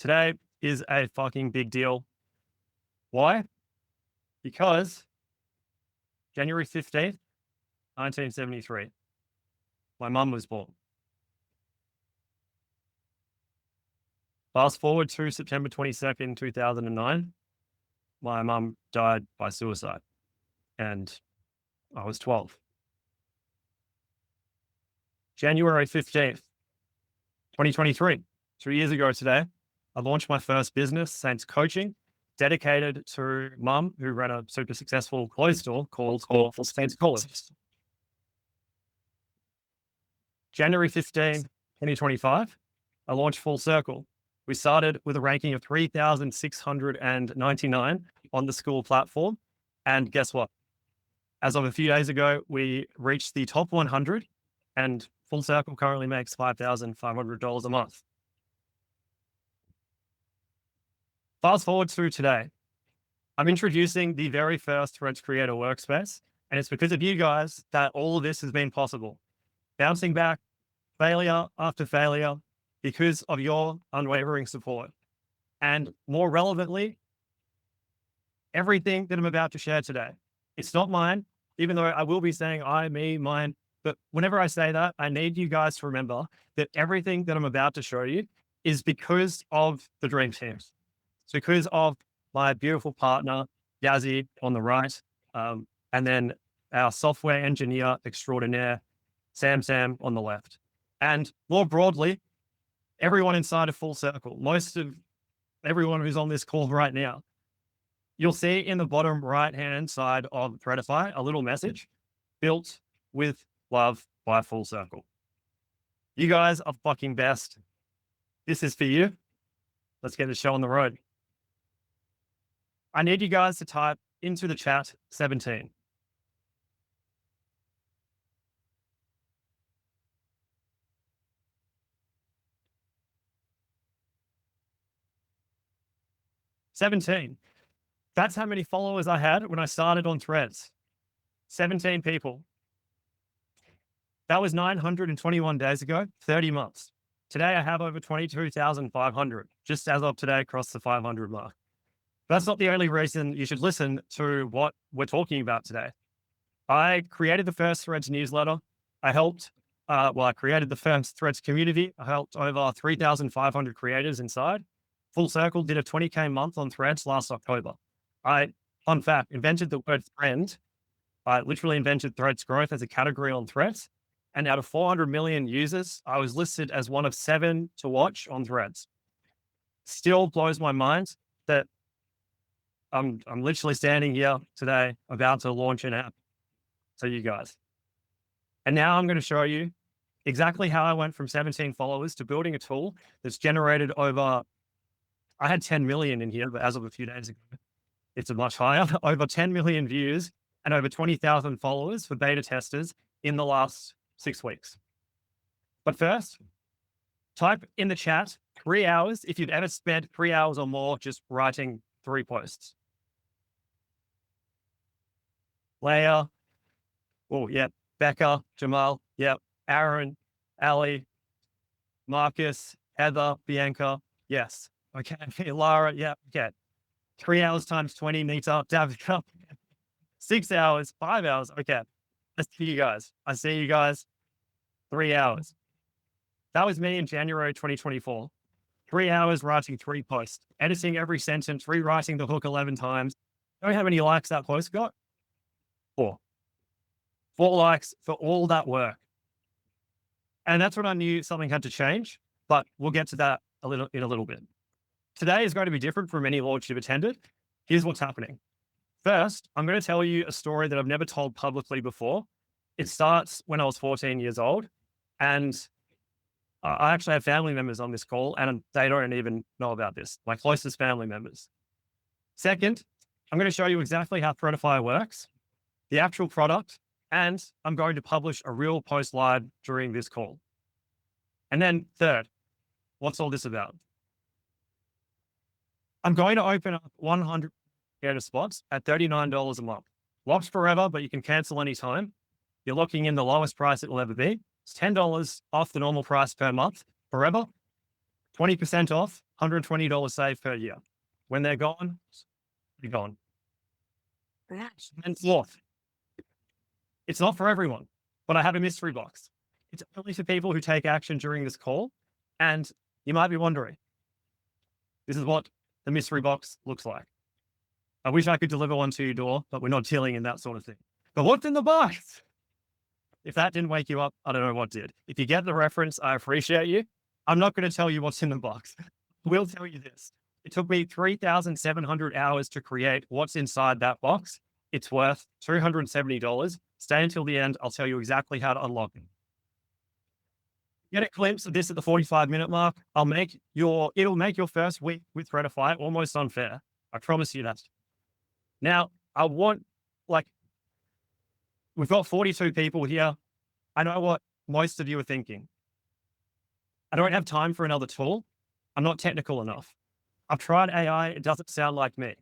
Today is a fucking big deal. Why? Because January 15th, 1973, my mum was born. Fast forward to September 22nd, 2009, my mum died by suicide and I was 12. January 15th, 2023, 3 years ago today, I launched my first business, Saints Coaching, dedicated to mum who ran a super successful clothes store called Saints College. January 15, 2025, I launched Full Circle. We started with a ranking of 3,699 on the school platform. And guess what? As of a few days ago, we reached the top 100 and Full Circle currently makes $5,500 a month. Fast forward through today. I'm introducing the very first Threads Creator workspace, and it's because of you guys that all of this has been possible. Bouncing back, failure after failure, because of your unwavering support. And more relevantly, everything that I'm about to share today, it's not mine, even though I will be saying I, me, mine. But whenever I say that, I need you guys to remember that everything that I'm about to show you is because of the dream team. It's because of my beautiful partner, Yazzie, on the right, and then our software engineer extraordinaire, Sam on the left. And more broadly, everyone inside of Full Circle, most of everyone who's on this call right now, you'll see in the bottom right-hand side of Threadify a little message, built with love by Full Circle. You guys are fucking best. This is for you. Let's get the show on the road. I need you guys to type into the chat 17. That's how many followers I had when I started on Threads. 17 people. That was 921 days ago, 30 months. Today, I have over 22,500, just as of today, across the 500 mark. That's not the only reason you should listen to what we're talking about today. I created the first Threads newsletter. I created the first Threads community. I helped over 3,500 creators inside. Full Circle did a 20K month on Threads last October. Fun fact, invented the word trend. I literally invented Threads growth as a category on Threads. And out of 400 million users, I was listed as one of 7 to watch on Threads. Still blows my mind that I'm literally standing here today about to launch an app to you guys. And now I'm going to show you exactly how I went from 17 followers to building a tool that's generated over, I had 10 million in here, but as of a few days ago, it's a much higher, over 10 million views and over 20,000 followers for beta testers in the last 6 weeks. But first, type in the chat 3 hours if you've ever spent 3 hours or more just writing 3 posts. Leah, oh, yeah, Becca, Jamal, yeah, Aaron, Ali, Marcus, Heather, Bianca, yes. Okay, Lara, yeah, okay. 3 hours times 20 Nita, Davica, 6 hours, 5 hours, okay. I see you guys. 3 hours. That was me in January 2024. 3 hours writing 3 posts, editing every sentence, rewriting the hook 11 times. Know how many likes that post got? 4. 4 likes for all that work. And that's when I knew something had to change, but we'll get to that in a little bit. Today is going to be different from any launch you've attended. Here's what's happening. First, I'm going to tell you a story that I've never told publicly before. It starts when I was 14 years old, and I actually have family members on this call, and they don't even know about this, my closest family members. Second, I'm going to show you exactly how Threadify works, the actual product, and I'm going to publish a real post live during this call. And then third, what's all this about? I'm going to open up 100 creator spots at $39 a month. Locked forever, but you can cancel anytime. You're locking in the lowest price it will ever be. It's $10 off the normal price per month forever. 20% off, $120 save per year. When they're gone, they're gone. And fourth, it's not for everyone, but I have a mystery box. It's only for people who take action during this call. And you might be wondering, this is what the mystery box looks like. I wish I could deliver one to your door, but we're not dealing in that sort of thing. But what's in the box? If that didn't wake you up, I don't know what did. If you get the reference, I appreciate you. I'm not going to tell you what's in the box. We'll tell you this. It took me 3,700 hours to create what's inside that box. It's worth $270. Stay until the end. I'll tell you exactly how to unlock it. Get a glimpse of this at the 45-minute mark. It'll make your first week with Threadify almost unfair. I promise you that. Now, we've got 42 people here. I know what most of you are thinking. I don't have time for another tool. I'm not technical enough. I've tried AI. It doesn't sound like me.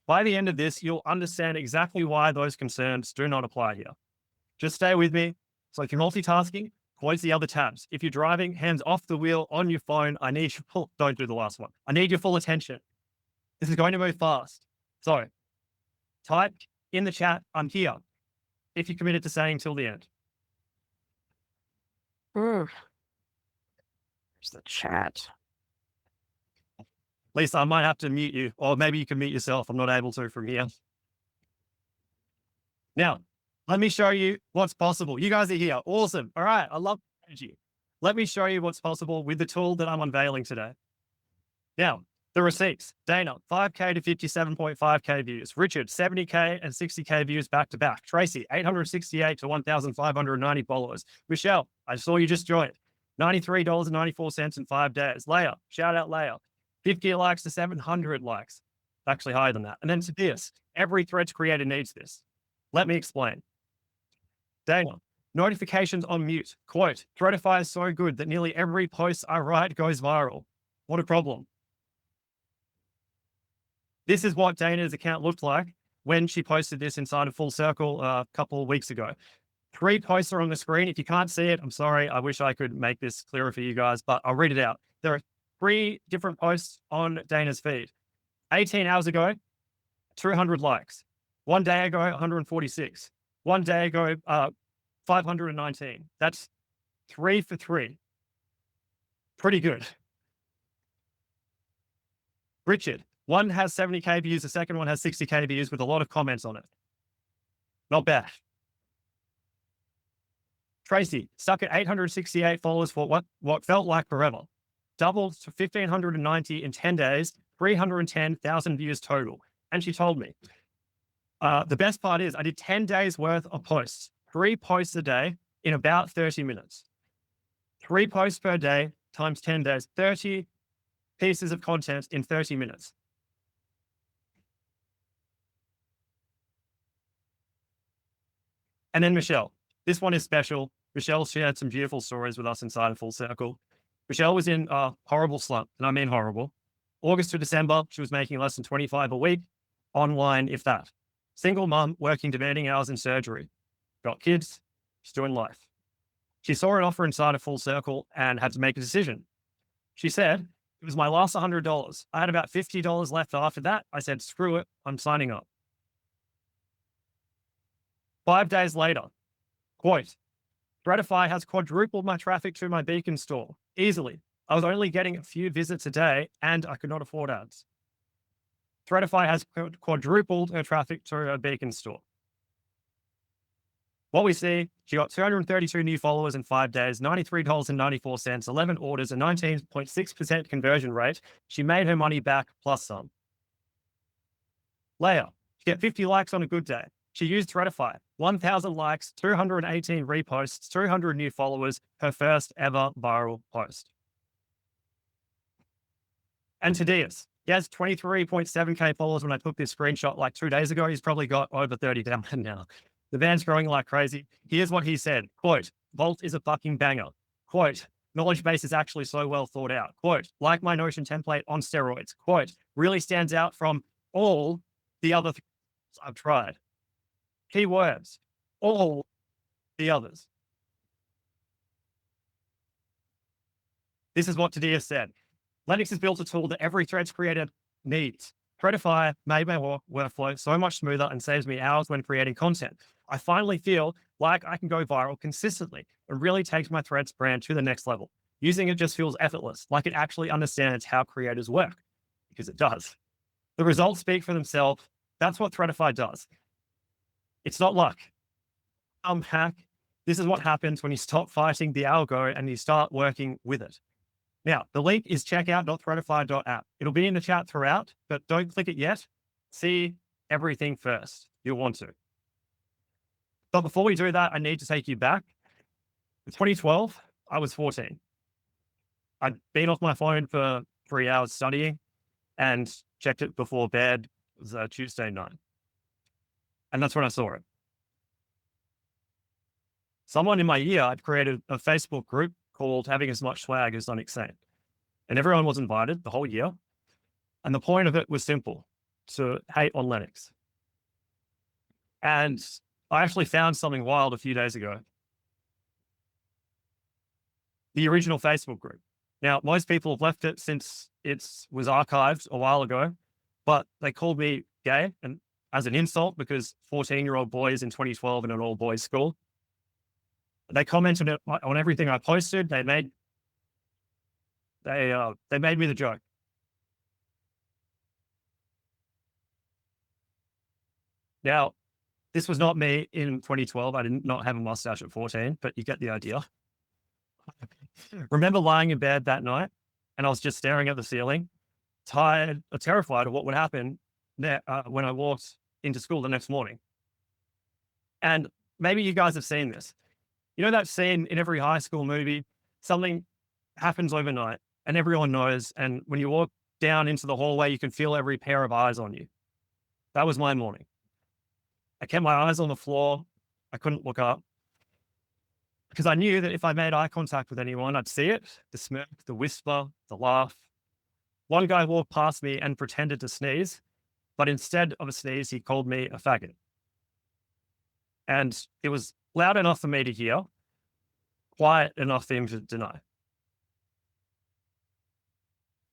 By the end of this, you'll understand exactly why those concerns do not apply here. Just stay with me. So if you're multitasking, close the other tabs. If you're driving, hands off the wheel on your phone. Don't do the last one. I need your full attention. This is going to move fast. So type in the chat, I'm here, if you're committed to staying till the end. There's the chat. Lisa, I might have to mute you, or maybe you can mute yourself. I'm not able to from here. Now, let me show you what's possible. You guys are here. Awesome. All right. I love energy. Let me show you what's possible with the tool that I'm unveiling today. Now, the receipts. Dana, 5K to 57.5K views. Richard, 70K and 60K views back to back. Tracy, 868 to 1,590 followers. Michelle, I saw you just joined. $93.94 in 5 days. Leia, shout out Leia. 50 likes to 700 likes. Actually higher than that. And then Tobias, every Threads creator needs this. Let me explain. Dana, notifications on mute. Quote, Threadify is so good that nearly every post I write goes viral. What a problem. This is what Dana's account looked like when she posted this inside of Full Circle a couple of weeks ago. 3 posts are on the screen. If you can't see it, I'm sorry. I wish I could make this clearer for you guys, but I'll read it out. There are 3 different posts on Dana's feed. 18 hours ago, 200 likes. 1 day ago, 146. 1 day ago, 519. That's 3 for 3. Pretty good. Richard, one has 70K views. The second one has 60K views with a lot of comments on it. Not bad. Tracy, stuck at 868 followers for what felt like forever. Doubled to 1,590 in 10 days, 310,000 views total. And she told me, the best part is I did 10 days worth of posts, 3 posts a day in about 30 minutes. 3 posts per day times 10 days, 30 pieces of content in 30 minutes. And then Michelle, this one is special. Michelle shared some beautiful stories with us inside of Full Circle. Michelle was in a horrible slump, and I mean horrible. August to December, she was making less than 25 a week, online, if that. Single mum, working demanding hours in surgery. Got kids, she's doing life. She saw an offer inside of Full Circle and had to make a decision. She said, it was my last $100. I had about $50 left after that. I said, screw it, I'm signing up. 5 days later, quote, Threadify has quadrupled my traffic to my Beacon store easily. I was only getting a few visits a day and I could not afford ads. Threadify has quadrupled her traffic to her Beacon store. What we see, she got 232 new followers in 5 days, $93.94, 11 orders, a 19.6% conversion rate. She made her money back plus some. Leia, she got 50 likes on a good day. She used Threadify, 1,000 likes, 218 reposts, 200 new followers, her first ever viral post. And Tobias, he has 23.7K followers when I took this screenshot like 2 days ago. He's probably got over 30,000 now. The band's growing like crazy. Here's what he said, quote, Vault is a fucking banger. Quote, knowledge base is actually so well thought out. Quote, like my Notion template on steroids. Quote, really stands out from all the other I've tried. Key words, all the others. This is what Tadia said. Linux has built a tool that every Threads creator needs. Threadify made my workflow so much smoother and saves me hours when creating content. I finally feel like I can go viral consistently and really takes my Threads brand to the next level. Using it just feels effortless, like it actually understands how creators work, because it does. The results speak for themselves. That's what Threadify does. It's not luck. Hack. This is what happens when you stop fighting the algo and you start working with it. Now, the link is checkout.threadify.app. It'll be in the chat throughout, but don't click it yet. See everything first. You'll want to. But before we do that, I need to take you back. In 2012, I was 14. I'd been off my phone for 3 hours studying and checked it before bed. It was a Tuesday night. And that's when I saw it. Someone in my year had created a Facebook group called Having as Much Swag as Linux Sane. And everyone was invited the whole year. And the point of it was simple, to hate on Linux. And I actually found something wild a few days ago. The original Facebook group. Now, most people have left it since it was archived a while ago, but they called me gay and as an insult because 14-year-old boys in 2012 in an all-boys school. They commented on everything I posted. They made me the joke. Now, this was not me in 2012. I did not have a mustache at 14, but you get the idea. Remember lying in bed that night and I was just staring at the ceiling, tired, terrified of what would happen there, when I walked into school the next morning. And maybe you guys have seen this. You know that scene in every high school movie, something happens overnight and everyone knows. And when you walk down into the hallway, you can feel every pair of eyes on you. That was my morning. I kept my eyes on the floor. I couldn't look up because I knew that if I made eye contact with anyone, I'd see it, the smirk, the whisper, the laugh. One guy walked past me and pretended to sneeze, but instead of a sneeze, he called me a faggot. And it was loud enough for me to hear, quiet enough for him to deny.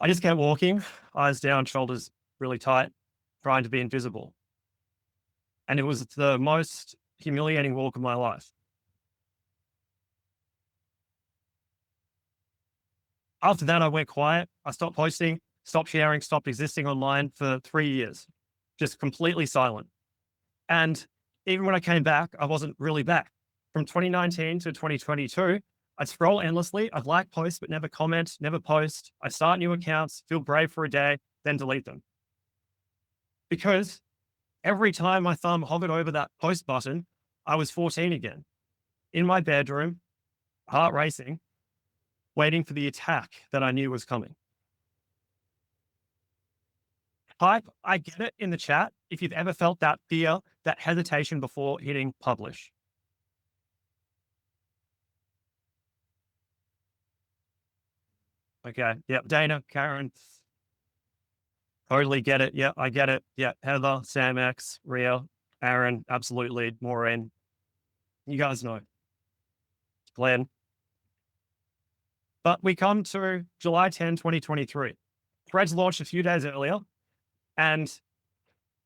I just kept walking, eyes down, shoulders really tight, trying to be invisible. And it was the most humiliating walk of my life. After that, I went quiet. I stopped posting, stopped sharing, stopped existing online for 3 years, just completely silent. And even when I came back, I wasn't really back. From 2019 to 2022, I'd scroll endlessly. I'd like posts, but never comment, never post. I'd start new accounts, feel brave for a day, then delete them. Because every time my thumb hovered over that post button, I was 14 again, in my bedroom, heart racing, waiting for the attack that I knew was coming. Type, I get it in the chat if you've ever felt that fear, that hesitation before hitting publish. Okay, yep, Dana, Karen, totally get it. Yeah, I get it. Yeah, Heather, Sam X, Ria, Aaron, absolutely, Maureen. You guys know. Glen. But we come to July 10, 2023. Threads launched a few days earlier, and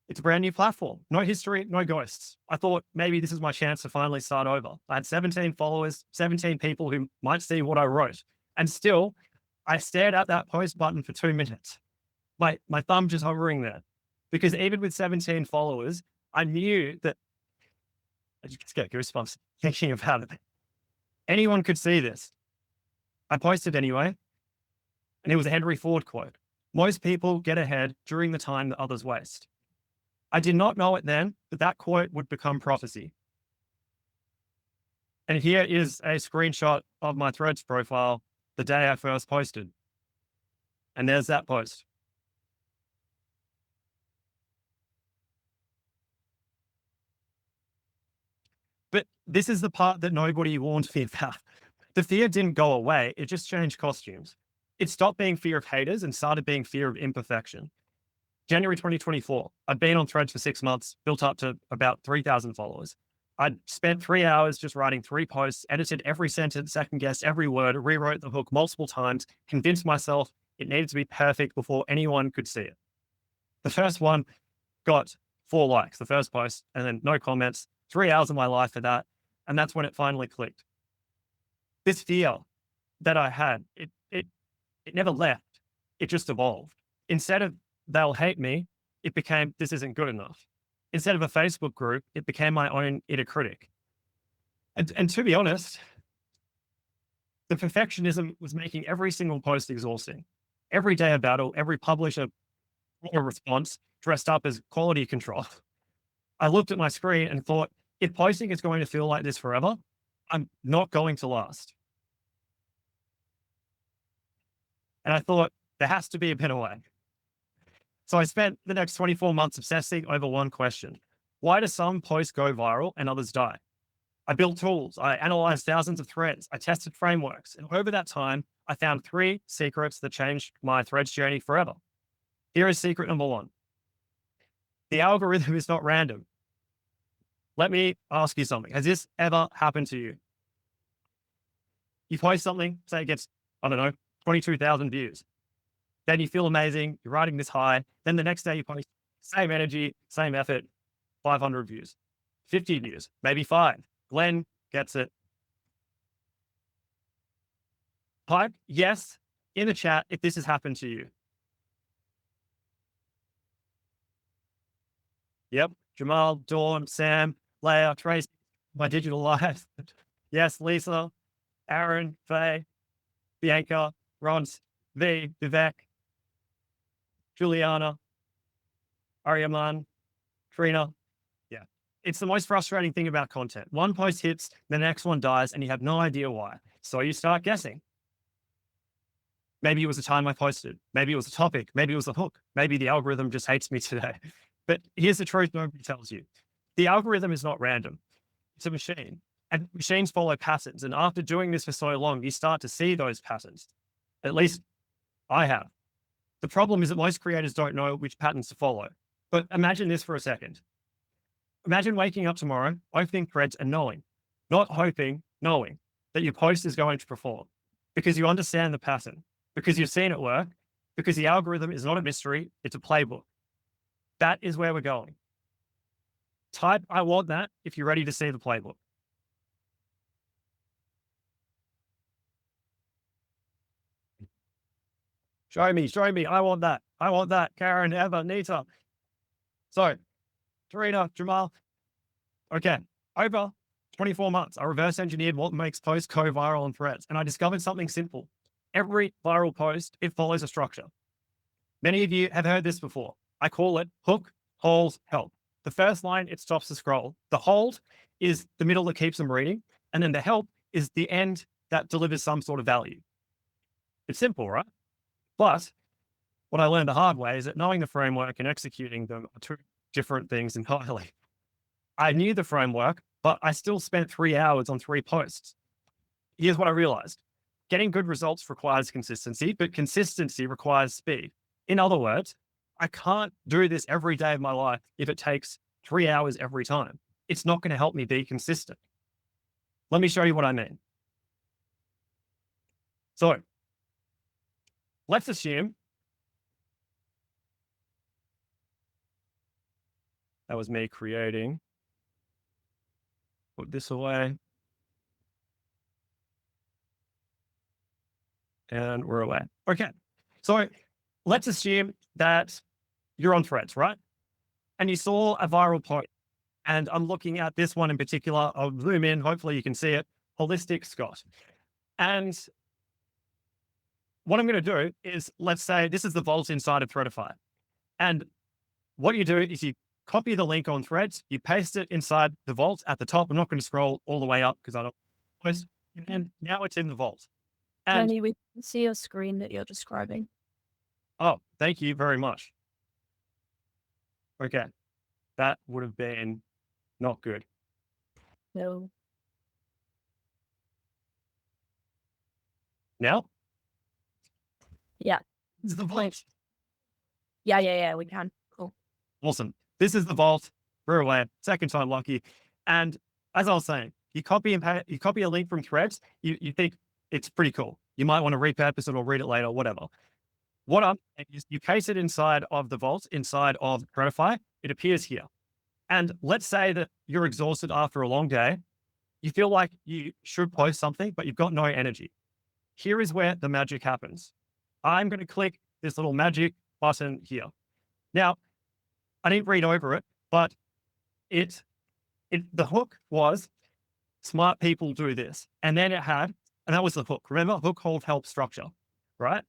it's a brand new platform. No history, no ghosts. I thought maybe this is my chance to finally start over. I had 17 followers, 17 people who might see what I wrote. And still, I stared at that post button for 2 minutes. My thumb just hovering there. Because even with 17 followers, I knew that I just get goosebumps thinking about it. Anyone could see this. I posted anyway, and it was a Henry Ford quote. Most people get ahead during the time that others waste. I did not know it then, but that quote would become prophecy. And here is a screenshot of my Threads profile the day I first posted. And there's that post. But this is the part that nobody warned me about. The fear didn't go away. It just changed costumes. It stopped being fear of haters and started being fear of imperfection. January 2024, I'd been on Threads for 6 months, built up to about 3,000 followers. I'd spent 3 hours just writing 3 posts, edited every sentence, second guessed every word, rewrote the hook multiple times, convinced myself It needed to be perfect before anyone could see it. The first one got 4 likes, the first post, and then no comments, 3 hours of my life for that. And that's when it finally clicked. This fear that I had, it never left. It just evolved. Instead of they'll hate me, it became this isn't good enough. Instead of a Facebook group, it became my own inner critic. And to be honest, the perfectionism was making every single post exhausting. Every day a battle, every publisher a response dressed up as quality control. I looked at my screen and thought, if posting is going to feel like this forever, I'm not going to last. And I thought, there has to be a better way. So I spent the next 24 months obsessing over one question. Why do some posts go viral and others die? I built tools. I analyzed thousands of threads. I tested frameworks. And over that time, I found 3 secrets that changed my threads journey forever. Here is secret number 1. The algorithm is not random. Let me ask you something. Has this ever happened to you? You post something, say it gets, 22,000 views. Then you feel amazing. You're riding this high. Then the next day you post same energy, same effort, 500 views, 50 views, maybe 5. Glen gets it. Type yes in the chat if this has happened to you. Yep. Jamal, Dawn, Sam, Leah, Tracy, my digital life. Yes, Lisa, Aaron, Faye, Bianca, Rons, V, Vivek, Juliana, Aryaman, Trina. Yeah. It's the most frustrating thing about content. One post hits, the next one dies, and you have no idea why. So you start guessing. Maybe it was the time I posted. Maybe it was a topic. Maybe it was a hook. Maybe the algorithm just hates me today. But here's the truth nobody tells you. The algorithm is not random. It's a machine. And machines follow patterns. And after doing this for so long, you start to see those patterns. At least I have. The problem is that most creators don't know which patterns to follow. But imagine this for a second. Imagine waking up tomorrow, opening threads and knowing, not hoping, knowing that your post is going to perform because you understand the pattern, because you've seen it work, because the algorithm is not a mystery, it's a playbook. That is where we're going. Type, I want that if you're ready to see the playbook. Show me. I want that. Karen, Eva, Nita. So, Tarina, Jamal. Okay. Over 24 months, I reverse engineered what makes posts go viral on threads. And I discovered something simple. Every viral post, it follows a structure. Many of you have heard this before. I call it hook, hold, help. The first line, it stops the scroll. The hold is the middle that keeps them reading. And then the help is the end that delivers some sort of value. It's simple, right? But what I learned the hard way is that knowing the framework and executing them are 2 different things entirely. I knew the framework, but I still spent 3 hours on 3 posts. Here's what I realized. Getting good results requires consistency, but consistency requires speed. In other words, I can't do this every day of my life if it takes 3 hours every time. It's not going to help me be consistent. Let me show you what I mean. So let's assume that was me creating. Put this away. And we're away. Okay. So let's assume that you're on threads, right? And you saw a viral post. And I'm looking at this one in particular. I'll zoom in. Hopefully you can see it. Holistic Scott. And what I'm going to do is, let's say this is the vault inside of Threadify. And what you do is you copy the link on threads, you paste it inside the vault at the top. I'm not going to scroll all the way up because I don't post. And now it's in the vault. And Danny, we can see a screen that you're describing. oh, thank you very much. Okay. That would have been not good. No. Now? Yeah. This is the vault. Yeah, we can. Cool. Awesome. This is the vault. We're away. Second time lucky. And as I was saying, you copy a link from threads, you think it's pretty cool. You might want to repurpose it or read it later, whatever. What I'm saying is you case it inside of the vault, inside of threadify, it appears here. And let's say that you're exhausted after a long day. You feel like you should post something, but you've got no energy. Here is where the magic happens. I'm going to click this little magic button here. Now, I didn't read over it, but the hook was smart people do this. And then it had, and that was the hook. Remember, hook, hold, help structure, right?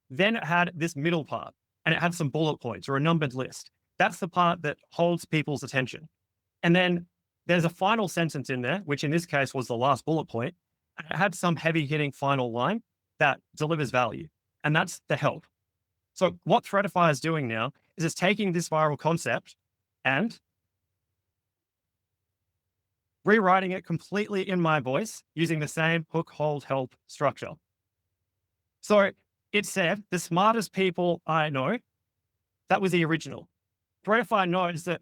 Then it had this middle part and it had some bullet points or a numbered list. That's the part that holds people's attention. And then there's a final sentence in there, which in this case was the last bullet point. And it had some heavy hitting final line that delivers value. And that's the help. So what Threadify is doing now is it's taking this viral concept and rewriting it completely in my voice using the same hook, hold, help structure. So it said, the smartest people I know, that was the original. Threadify knows that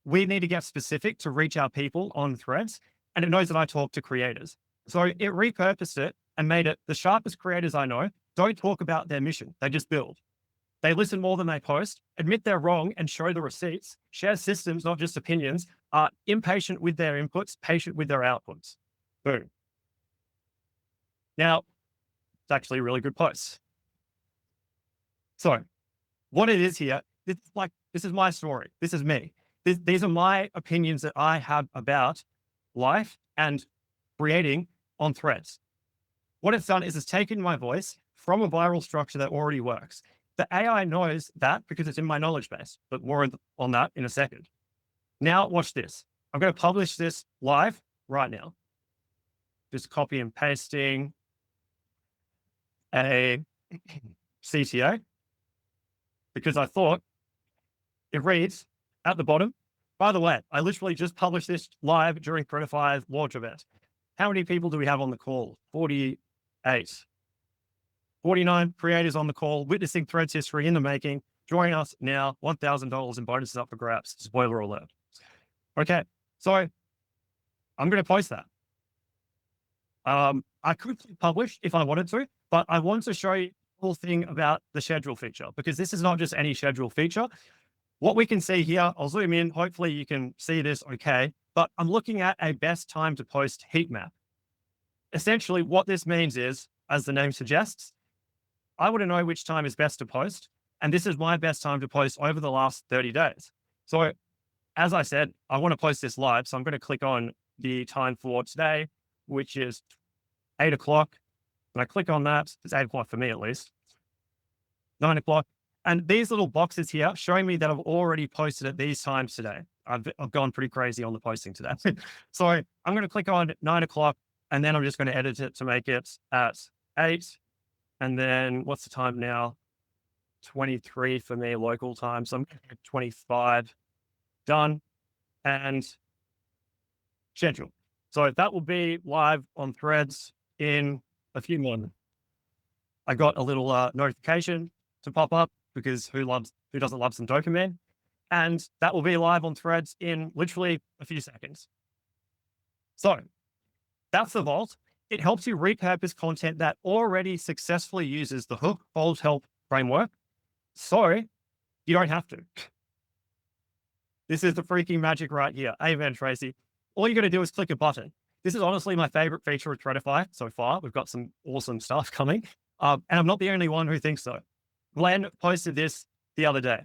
we need to get specific to reach our people on threads, and it knows that I talk to creators. So it repurposed it and made it the sharpest creators I know don't talk about their mission. They just build. They listen more than they post, admit they're wrong and show the receipts, share systems, not just opinions, are impatient with their inputs, patient with their outputs. Boom. Now, it's actually a really good post. So what it is here, this is my story. This is me. These are my opinions that I have about life and creating on threads. What it's done is it's taken my voice from a viral structure that already works. The AI knows that because it's in my knowledge base, but more on that in a second. Now watch this. I'm going to publish this live right now. Just copy and pasting a CTA because I thought it reads at the bottom. By the way, I literally just published this live during Threadify's launch event. How many people do we have on the call? 48. 49 creators on the call, witnessing threads history in the making. Join us now. $1,000 in bonuses up for grabs. Spoiler alert. Okay, so I'm going to post that. I could publish if I wanted to, but I want to show you the whole thing about the schedule feature because this is not just any schedule feature. What we can see here, I'll zoom in. Hopefully you can see this okay, but I'm looking at a best time to post heat map. Essentially what this means is, as the name suggests, I want to know which time is best to post. And this is my best time to post over the last 30 days. So as I said, I want to post this live. So I'm going to click on the time for today, which is 8 o'clock. And I click on that. It's 8 o'clock for me, at least. 9 o'clock. And these little boxes here showing me that I've already posted at these times today. I've gone pretty crazy on the posting today. So I'm going to click on 9 o'clock and then I'm just going to edit it to make it at 8. And then what's the time now? 23 for me, local time. So I'm 25. Done. And schedule. So that will be live on threads in a few more. I got a little notification to pop up because who doesn't love some dopamine? And that will be live on threads in literally a few seconds. So that's the vault. It helps you repurpose content that already successfully uses the hook, hold, help framework. So you don't have to. This is the freaking magic right here. Amen, Tracy. All you got to do is click a button. This is honestly my favorite feature of Threadify so far. We've got some awesome stuff coming. And I'm not the only one who thinks so. Glen posted this the other day.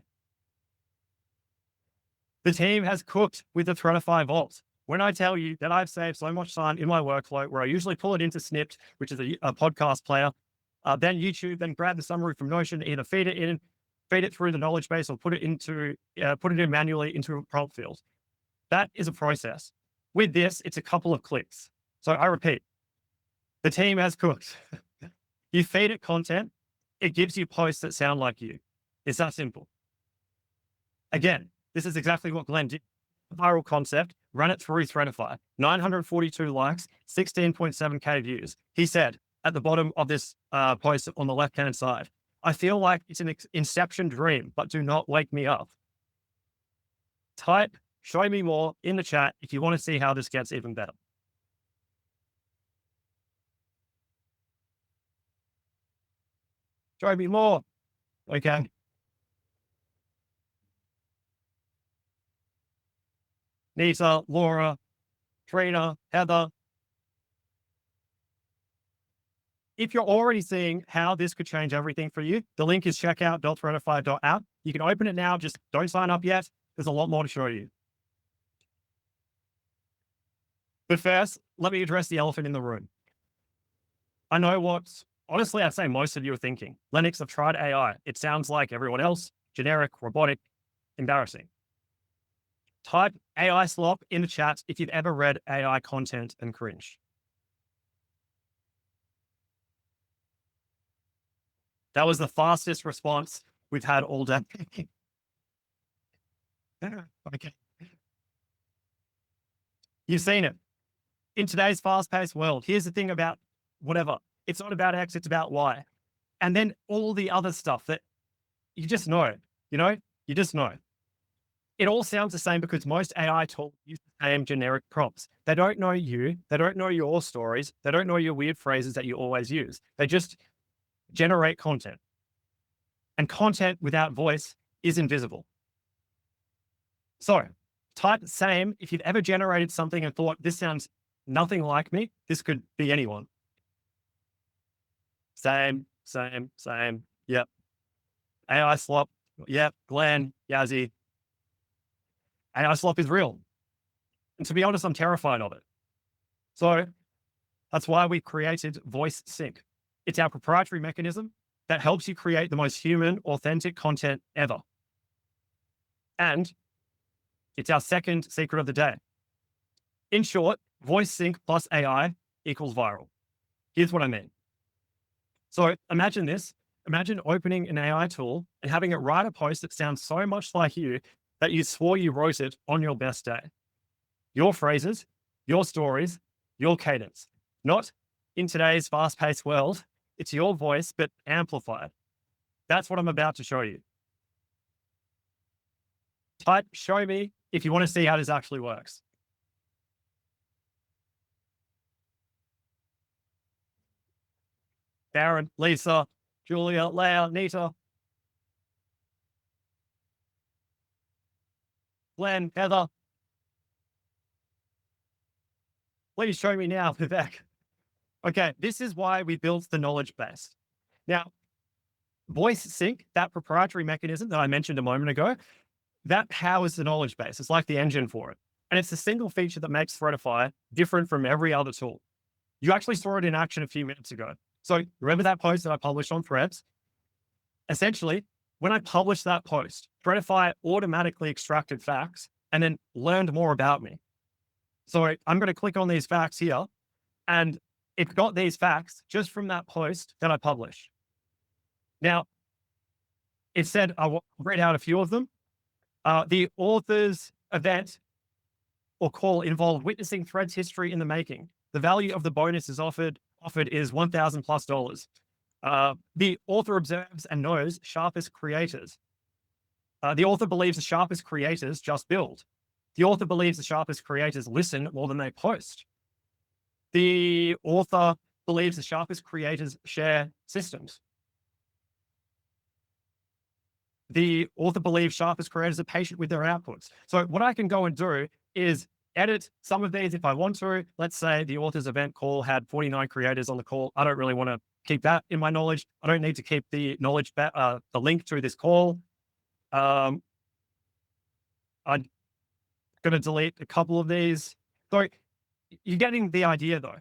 The team has cooked with the Threadify vault. When I tell you that I've saved so much time in my workflow where I usually pull it into Snipped, which is a podcast player, then YouTube, then grab the summary from Notion, either feed it through the knowledge base or put it in manually into a prompt field. That is a process. With this, it's a couple of clicks. So I repeat, the team has cooked. You feed it content, it gives you posts that sound like you. It's that simple. Again, this is exactly what Glen did. Viral concept, run it through Threadify. 942 likes, 16.7K views. He said at the bottom of this post on the left-hand side, I feel like it's an inception dream, but do not wake me up. Type, show me more in the chat if you want to see how this gets even better. Show me more. Okay. Nita, Laura, Trina, Heather. If you're already seeing how this could change everything for you, the link is checkout.threadify.app. You can open it now, just don't sign up yet. There's a lot more to show you. But first, let me address the elephant in the room. I know what, honestly, I'd say most of you are thinking. Lennox, I've tried AI. It sounds like everyone else, generic, robotic, embarrassing. Type AI slop in the chat if you've ever read AI content and cringe. That was the fastest response we've had all day. Okay. You've seen it. In today's fast-paced world, here's the thing about whatever. It's not about X, it's about Y. And then all the other stuff that you just know, you just know. It all sounds the same because most AI tools use the same generic prompts. They don't know you. They don't know your stories. They don't know your weird phrases that you always use. They just generate content. And content without voice is invisible. So type same if you've ever generated something and thought, this sounds nothing like me. This could be anyone. Same. Yep. AI slop. Yep. Glen, Yazzie. AI slop is real. And to be honest, I'm terrified of it. So that's why we created Voice Sync. It's our proprietary mechanism that helps you create the most human, authentic content ever. And it's our second secret of the day. In short, Voice Sync plus AI equals viral. Here's what I mean. So imagine this. Imagine opening an AI tool and having it write a post that sounds so much like you that you swore you wrote it on your best day. Your phrases, your stories, your cadence. Not in today's fast-paced world. It's your voice, but amplified. That's what I'm about to show you. Type show me if you want to see how this actually works. Darren, Lisa, Julia, Leah, Nita, Glenn, Heather. Please show me now, Vivek. Okay, this is why we built the knowledge base. Now, Voice Sync, that proprietary mechanism that I mentioned a moment ago, that powers the knowledge base. It's like the engine for it. And it's a single feature that makes Threadify different from every other tool. You actually saw it in action a few minutes ago. So remember that post that I published on Threads? Essentially, when I published that post, Threadify automatically extracted facts and then learned more about me. So I'm going to click on these facts here, and it got these facts just from that post that I published. Now, it said, I'll read out a few of them. The author's event or call involved witnessing Threads history in the making. The value of the bonus is offered is $1,000+. The author observes and knows sharpest creators. The author believes the sharpest creators just build. The author believes the sharpest creators listen more than they post. The author believes the sharpest creators share systems. The author believes sharpest creators are patient with their outputs. So what I can go and do is edit some of these if I want to. Let's say the author's event call had 49 creators on the call. I don't really want to keep that in my knowledge. I don't need to keep the knowledge, the link to this call. I'm going to delete a couple of these. So you're getting the idea though.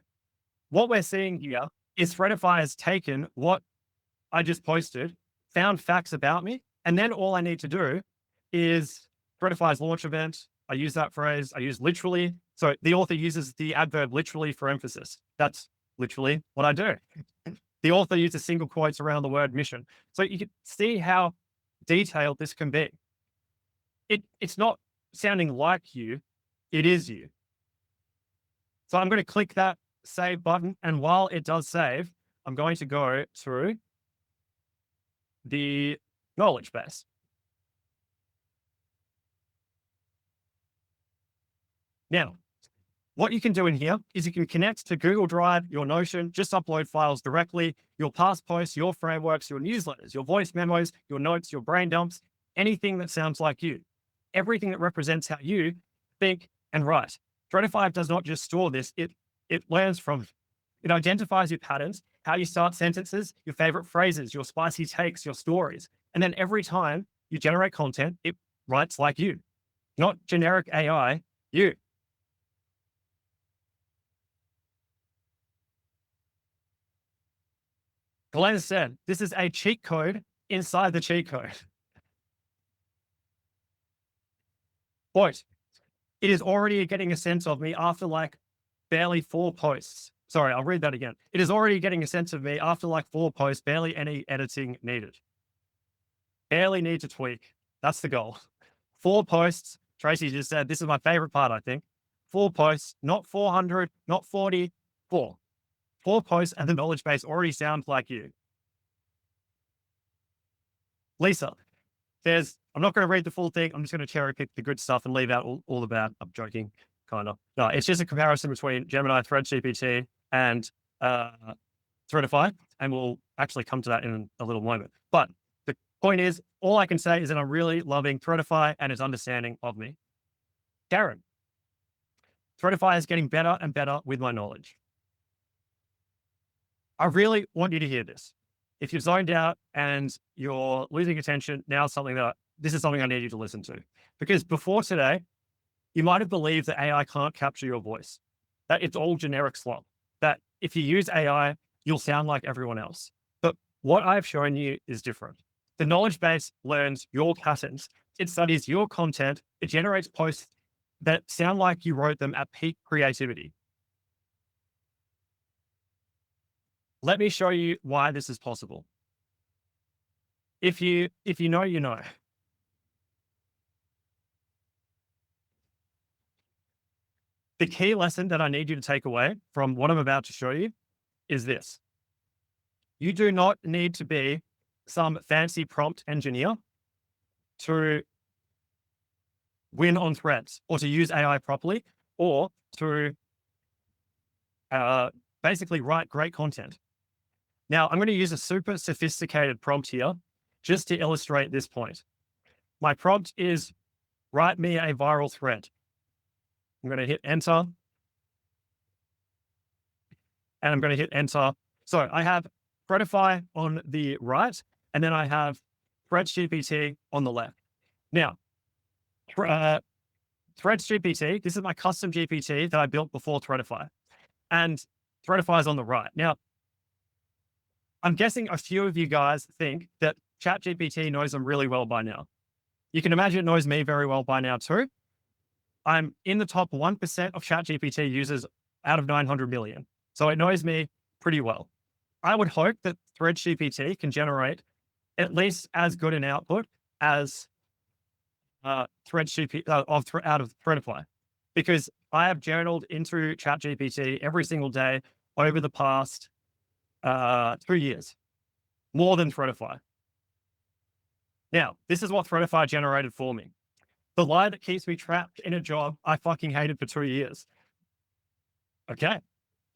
What we're seeing here is Threadify has taken what I just posted, found facts about me, and then all I need to do is Threadify's launch event. I use that phrase. I use literally. So the author uses the adverb literally for emphasis. That's literally what I do. The author uses single quotes around the word mission. So you can see how detailed this can be. It's not sounding like you. It is you. So I'm going to click that save button. And while it does save, I'm going to go through the knowledge base. Now, what you can do in here is you can connect to Google Drive, your Notion, just upload files directly, your past posts, your frameworks, your newsletters, your voice memos, your notes, your brain dumps, anything that sounds like you, everything that represents how you think and write. Threadify does not just store this, it learns from it. It identifies your patterns, how you start sentences, your favorite phrases, your spicy takes, your stories. And then every time you generate content, it writes like you, not generic AI, you. Glen said, this is a cheat code inside the cheat code. Quote, it is already getting a sense of me after like barely 4 posts. Sorry, I'll read that again. It is already getting a sense of me after like 4 posts, barely any editing needed. Barely need to tweak. That's the goal. 4 posts. Tracy just said, this is my favorite part, I think. 4 posts, not 400, not 40, 4. 4 posts and the knowledge base already sounds like you. Lisa says, I'm not going to read the full thing. I'm just going to cherry pick the good stuff and leave out all the bad. I'm joking, kind of. No, it's just a comparison between Gemini, ThreadGPT, and Threadify. And we'll actually come to that in a little moment. But the point is, all I can say is that I'm really loving Threadify and its understanding of me. Karen, Threadify is getting better and better with my knowledge. I really want you to hear this. If you're zoned out and you're losing attention, this is something I need you to listen to. Because before today, you might have believed that AI can't capture your voice, that it's all generic slop, that if you use AI, you'll sound like everyone else. But what I've shown you is different. The knowledge base learns your patterns. It studies your content. It generates posts that sound like you wrote them at peak creativity. Let me show you why this is possible. If you know, you know. The key lesson that I need you to take away from what I'm about to show you is this. You do not need to be some fancy prompt engineer to win on threads or to use AI properly or to basically write great content. Now, I'm going to use a super sophisticated prompt here just to illustrate this point. My prompt is write me a viral thread. I'm going to hit enter. And I'm going to hit enter. So I have Threadify on the right, and then I have ThreadGPT on the left. Now, ThreadGPT, this is my custom GPT that I built before Threadify. And Threadify is on the right. Now, I'm guessing a few of you guys think that ChatGPT knows them really well by now. You can imagine it knows me very well by now too. I'm in the top 1% of ChatGPT users out of 900 million. So it knows me pretty well. I would hope that ThreadGPT can generate at least as good an output as ThreadGPT out of Threadify, because I have journaled into ChatGPT every single day over the past 2 years, more than Threadify. Now, this is what Threadify generated for me. The lie that keeps me trapped in a job I fucking hated for 2 years. Okay.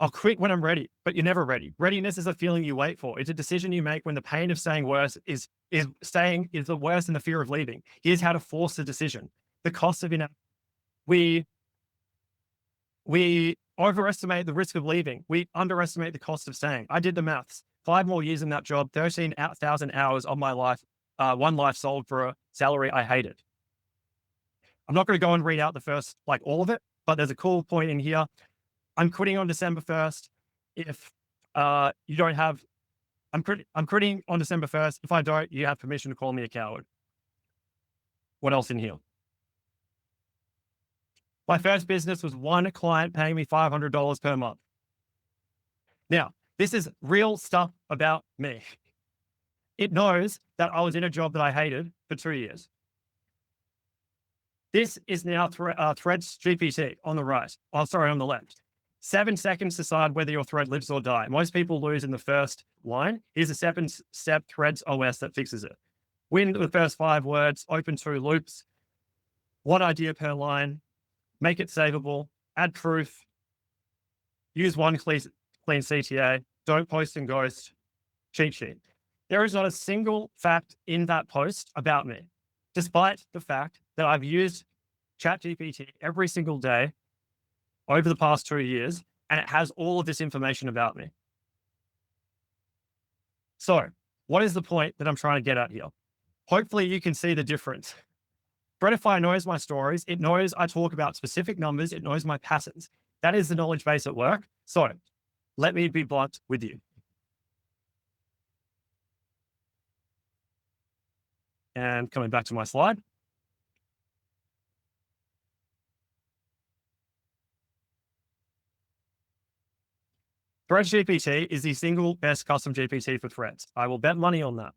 I'll quit when I'm ready, but you're never ready. Readiness is a feeling you wait for. It's a decision you make when the pain of staying worse is the worse than the fear of leaving. Here's how to force the decision. The cost of we overestimate the risk of leaving. We underestimate the cost of staying. I did the maths. 5 more years in that job, 13,000 hours of my life, one life sold for a salary I hated. I'm not going to go and read out the first, all of it, but there's a cool point in here. I'm quitting on December 1st. If you don't have, I'm quitting on December 1st. If I don't, you have permission to call me a coward. What else in here? My first business was one client paying me $500 per month. Now, this is real stuff about me. It knows that I was in a job that I hated for 2 years. This is now Threads GPT on the right. Oh, sorry, on the left. 7 seconds to decide whether your thread lives or die. Most people lose in the first line. Here's a 7-step Threads OS that fixes it. Win the first 5 words, open 2 loops, 1 idea per line, make it savable, add proof, Use one clean CTA. Don't post and ghost. Cheat sheet. There is not a single fact in that post about me, despite the fact that I've used ChatGPT every single day over the past 2 years, and it has all of this information about me. So, what is the point that I'm trying to get at here? Hopefully, you can see the difference. threadify knows my stories. It knows I talk about specific numbers. It knows my patterns. That is the knowledge base at work. So, let me be blunt with you. And coming back to my slide. Thread GPT is the single best custom GPT for threads. I will bet money on that.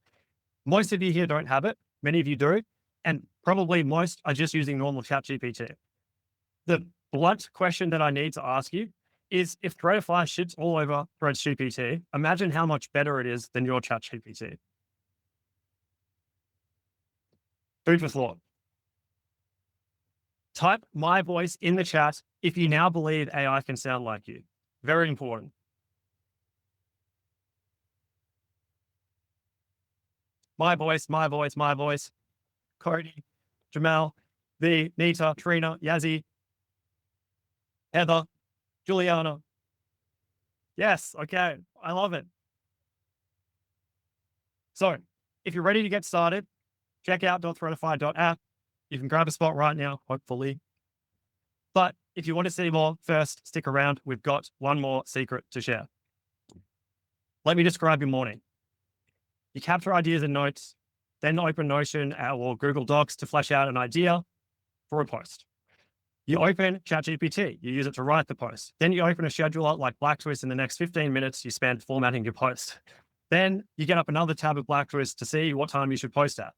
Most of you here don't have it. Many of you do. And probably most are just using normal ChatGPT. The blunt question that I need to ask you is, if threadify shits all over Threads GPT, imagine how much better it is than your ChatGPT. Food for thought. Type my voice in the chat if you now believe AI can sound like you. Very important. My voice, my voice, my voice. Cody, Jamal, V, Nita, Trina, Yazzie, Heather, Juliana. Yes, okay, I love it. So, if you're ready to get started, check out .threadify.app. You can grab a spot right now, hopefully. But if you want to see more, first, stick around. We've got one more secret to share. Let me describe your morning. You capture ideas in notes, then open Notion or Google Docs to flesh out an idea for a post. You open ChatGPT, you use it to write the post. Then you open a scheduler like Blacktwist. In the next 15 minutes, you spend formatting your post. Then you get up another tab of Blacktwist to see what time you should post at.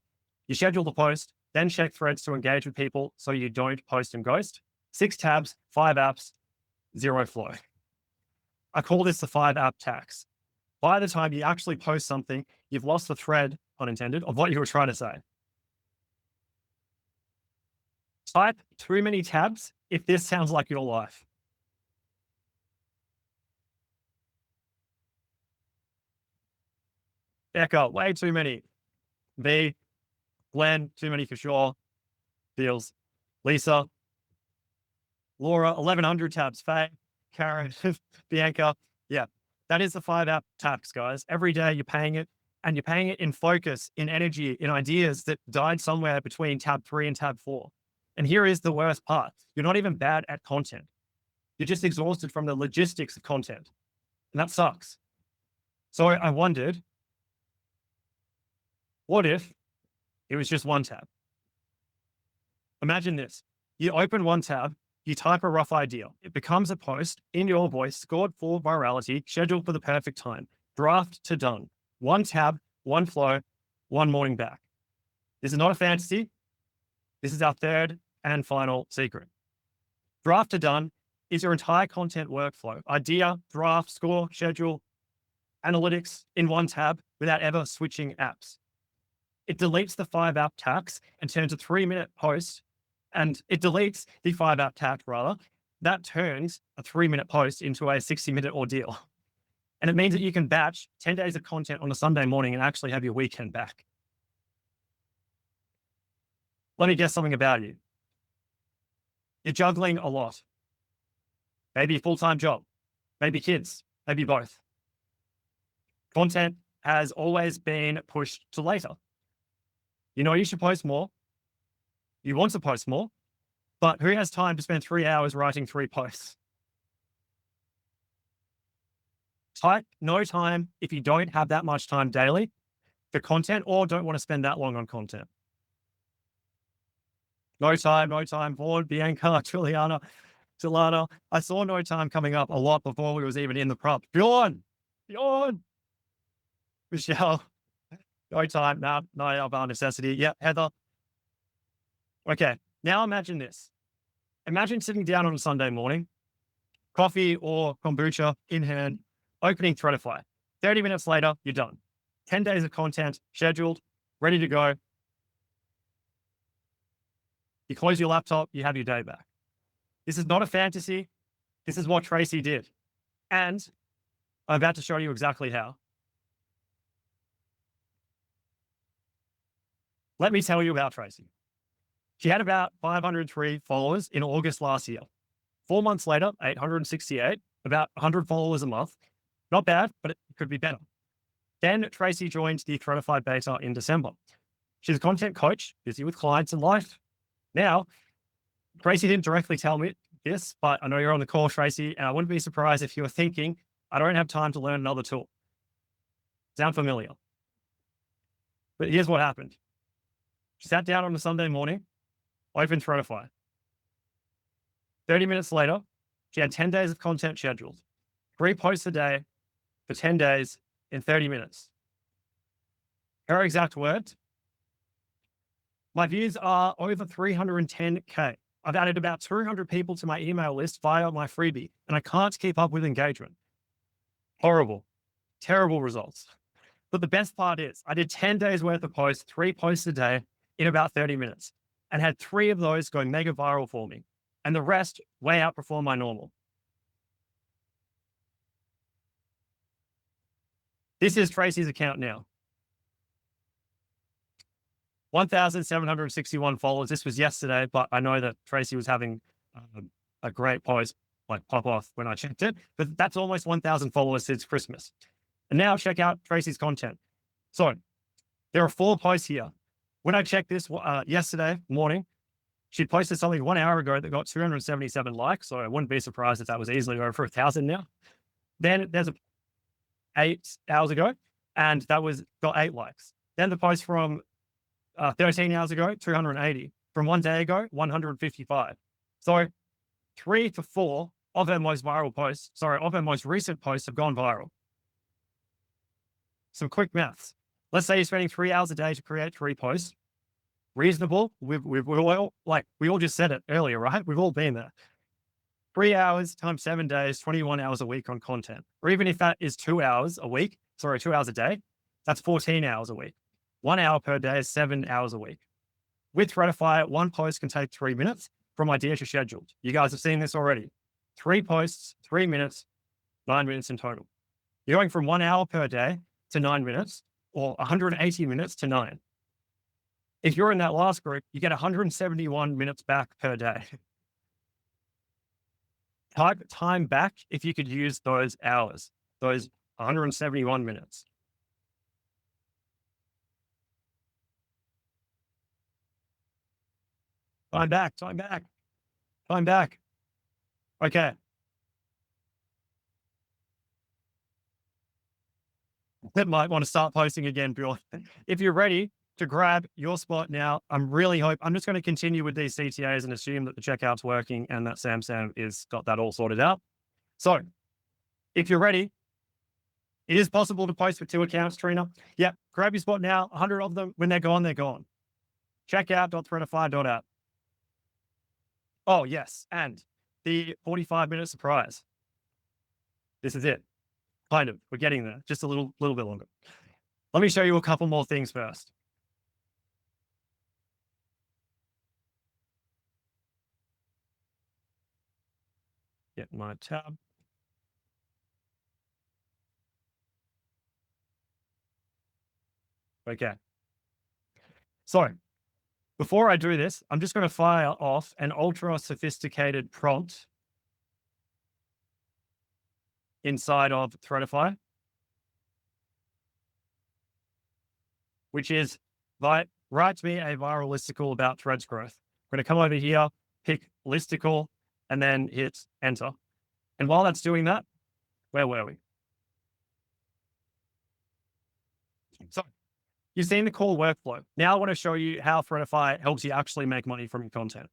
You schedule the post, then check threads to engage with people so you don't post and ghost. 6 tabs, 5 apps, 0 flow. I call this the 5-app tax. By the time you actually post something, you've lost the thread, unintended, of what you were trying to say. Type too many tabs if this sounds like your life. Becca, way too many. V, Glen, too many for sure. Feels. Lisa, Laura, 1100 tabs. Faye, Karen, Bianca. Yeah, that is the 5-app tax, guys. Every day you're paying it, and you're paying it in focus, in energy, in ideas that died somewhere between tab 3 and tab 4. And here is the worst part. You're not even bad at content. You're just exhausted from the logistics of content. And that sucks. So I wondered, what if it was just one tab? Imagine this. You open one tab, you type a rough idea. It becomes a post in your voice, scored for virality, scheduled for the perfect time, draft to done. One tab, one flow, one morning back. This is not a fantasy. This is our third and final secret. Draft to done is your entire content workflow. Idea, draft, score, schedule, analytics in one tab without ever switching apps. It deletes the 5-app tax and turns a 3-minute post, and it deletes the 5-app tax rather. That turns a 3-minute post into a 60-minute ordeal. And it means that you can batch 10 days of content on a Sunday morning and actually have your weekend back. Let me guess something about you. You're juggling a lot. Maybe a full-time job, maybe kids, maybe both. Content has always been pushed to later. You know you should post more. You want to post more, but who has time to spend 3 hours writing 3 posts? Type no time if you don't have that much time daily for content or don't want to spend that long on content. No time, Vaughan, Bianca, Juliana, Delana. I saw no time coming up a lot before we was even in the prop. Bjorn, Michelle, no time, no of our necessity. Yeah, Heather. Okay, now imagine this. Imagine sitting down on a Sunday morning, coffee or kombucha in hand, opening Threadify. 30 minutes later, you're done. 10 days of content scheduled, ready to go. You close your laptop, you have your day back. This is not a fantasy. This is what Tracy did. And I'm about to show you exactly how. Let me tell you about Tracy. She had about 503 followers in August last year. 4 months later, 868, about 100 followers a month. Not bad, but it could be better. Then Tracy joined the threadify beta in December. She's a content coach, busy with clients and life. Now, Tracy didn't directly tell me this, but I know you're on the call, Tracy, and I wouldn't be surprised if you were thinking, I don't have time to learn another tool. Sound familiar? But here's what happened. She sat down on a Sunday morning, opened Threadify. 30 minutes later, she had 10 days of content scheduled, 3 posts a day for 10 days in 30 minutes. Her exact words, my views are over 310K. I've added about 200 people to my email list via my freebie, and I can't keep up with engagement. Horrible, terrible results. But the best part is I did 10 days worth of posts, 3 posts a day in about 30 minutes, and had 3 of those go mega viral for me. And the rest way outperform my normal. This is Tracy's account now. 1,761 followers. This was yesterday, but I know that Tracy was having a great post like pop off when I checked it. But that's almost 1,000 followers since Christmas. And now check out Tracy's content. So there are 4 posts here. When I checked this yesterday morning, she posted something 1 hour ago that got 277 likes. So I wouldn't be surprised if that was easily over 1,000 now. Then there's a 8 hours ago, and that was got 8 likes. Then the post from 13 hours ago, 280. From 1 day ago, 155. So 3 to 4 of her most recent posts have gone viral. Some quick maths. Let's say you're spending 3 hours a day to create 3 posts. Reasonable. We all just said it earlier, right? We've all been there. 3 hours times 7 days, 21 hours a week on content. Or even if that is 2 hours a day, that's 14 hours a week. 1 hour per day is 7 hours a week. With Threadify, 1 post can take 3 minutes from idea to scheduled. You guys have seen this already. 3 posts, 3 minutes, 9 minutes in total. You're going from 1 hour per day to 9 minutes, or 180 minutes to 9. If you're in that last group, you get 171 minutes back per day. Type time back if you could use those hours, those 171 minutes. Time back. Okay. That might want to start posting again, Bill. If you're ready to grab your spot now, I'm just going to continue with these CTAs and assume that the checkout's working and that Sam is got that all sorted out. So if you're ready, it is possible to post with 2 accounts, Trina. Yep. Grab your spot now. 100 of them. When they're gone, they're gone. Checkout.threadify.app. Oh, yes. And the 45-minute surprise. This is it. Kind of. We're getting there. Just a little bit longer. Let me show you a couple more things first. Get my tab. Okay. So before I do this, I'm just going to fire off an ultra sophisticated prompt inside of Threadify, which is write me a viral listicle about Threads growth. I'm going to come over here, pick listicle, and then hit enter. And while that's doing that, where were we? So you've seen the call workflow. Now I want to show you how Threadify helps you actually make money from your content.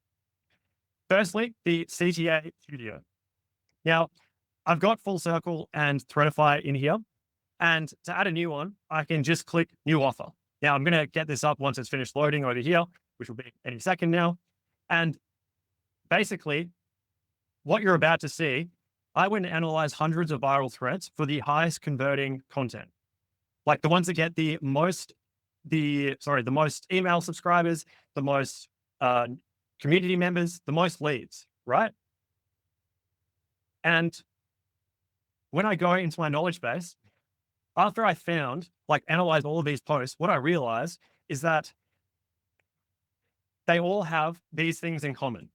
Firstly, the CTA studio. Now, I've got Full Circle and Threadify in here. And to add a new one, I can just click new offer. Now I'm going to get this up once it's finished loading over here, which will be any second now. And basically what you're about to see, I went and analyzed hundreds of viral threads for the highest converting content, like the ones that get the most email subscribers, the most community members, the most leads, right? And when I go into my knowledge base, after I found, like, analyze all of these posts, what I realized is that they all have these things in common.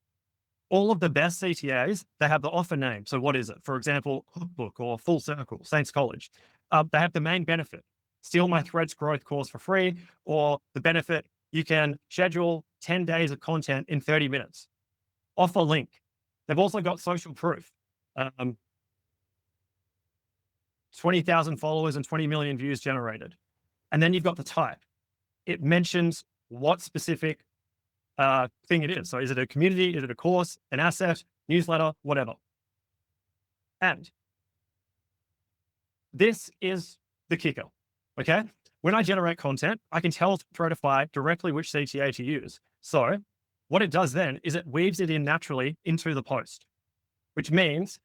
All of the best CTAs, they have the offer name. So what is it? For example, Hookbook or Full Circle, Saints College. They have the main benefit, steal my threads growth course for free, or the benefit, you can schedule 10 days of content in 30 minutes. Offer link. They've also got social proof. 20,000 followers and 20 million views generated. And then you've got the type. It mentions what specific thing it is. So is it a community? Is it a course, an asset, newsletter, whatever? And this is the kicker, okay? When I generate content, I can tell Threadify directly which CTA to use. So what it does then is it weaves it in naturally into the post, which means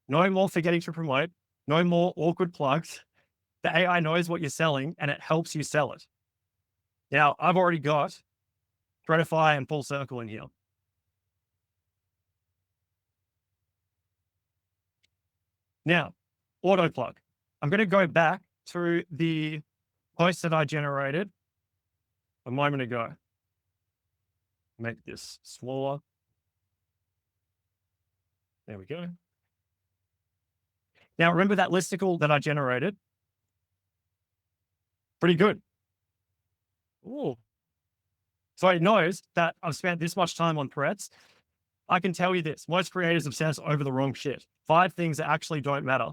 no more forgetting to promote, no more awkward plugs. The AI knows what you're selling and it helps you sell it. Now, I've already got Threadify and Full Circle in here. Now, auto plug. I'm going to go back to the post that I generated a moment ago. Make this smaller. There we go. Now, remember that listicle that I generated? Pretty good. Ooh. So it knows that I've spent this much time on threads. I can tell you this, most creators obsess over the wrong shit. 5 things that actually don't matter.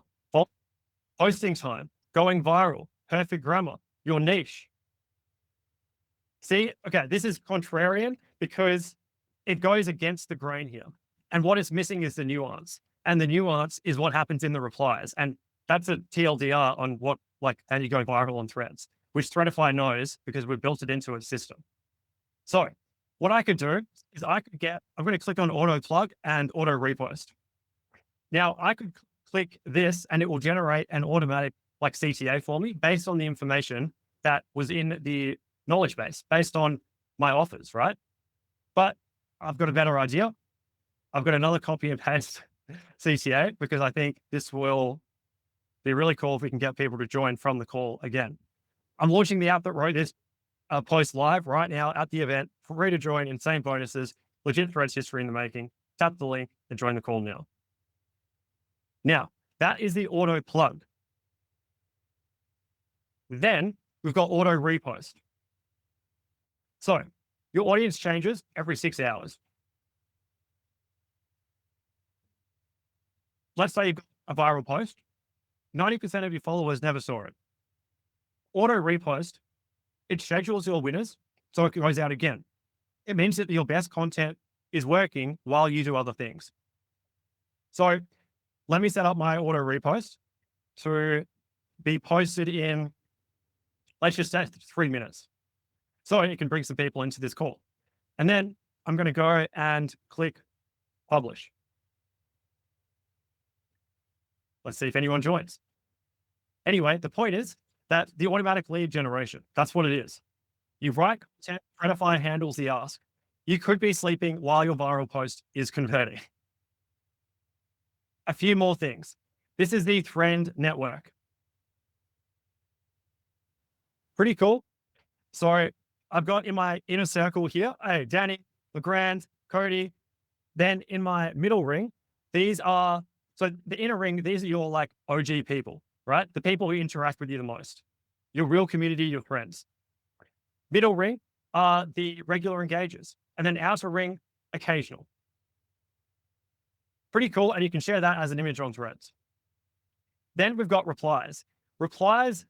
Posting time, going viral, perfect grammar, your niche. See, okay, this is contrarian because it goes against the grain here. And what is missing is the nuance. And the nuance is what happens in the replies. And that's a TLDR on what, like, how you go viral on threads, which Threadify knows because we've built it into its system. So what I could do is I'm going to click on auto plug and auto repost. Now I could click this and it will generate an automatic like CTA for me based on the information that was in the knowledge base, based on my offers, right? But I've got a better idea. I've got another copy and paste CTA because I think this will be really cool if we can get people to join from the call again. I'm launching the app that wrote this post live right now at the event, free to join, insane bonuses, legit threads history in the making. Tap the link and join the call now. Now, that is the auto plug. Then we've got auto repost. So your audience changes every 6 hours. Let's say you've got a viral post. 90% of your followers never saw it. Auto repost, it schedules your winners so it goes out again. It means that your best content is working while you do other things. So let me set up my auto repost to be posted in, let's just say 3 minutes. So it can bring some people into this call. And then I'm going to go and click publish. Let's see if anyone joins. Anyway, the point is that the automatic lead generation, that's what it is. You write content, Threadify handles the ask. You could be sleeping while your viral post is converting. A few more things. This is the Trend Network. Pretty cool. So I've got in my inner circle here, hey, Danny, LeGrand, Cody. Then in my middle ring, these are, so the inner ring, these are your like OG people, right? The people who interact with you the most, your real community, your friends. Middle ring are the regular engagers, and then outer ring, occasional. Pretty cool, and you can share that as an image on threads. Then we've got replies. Replies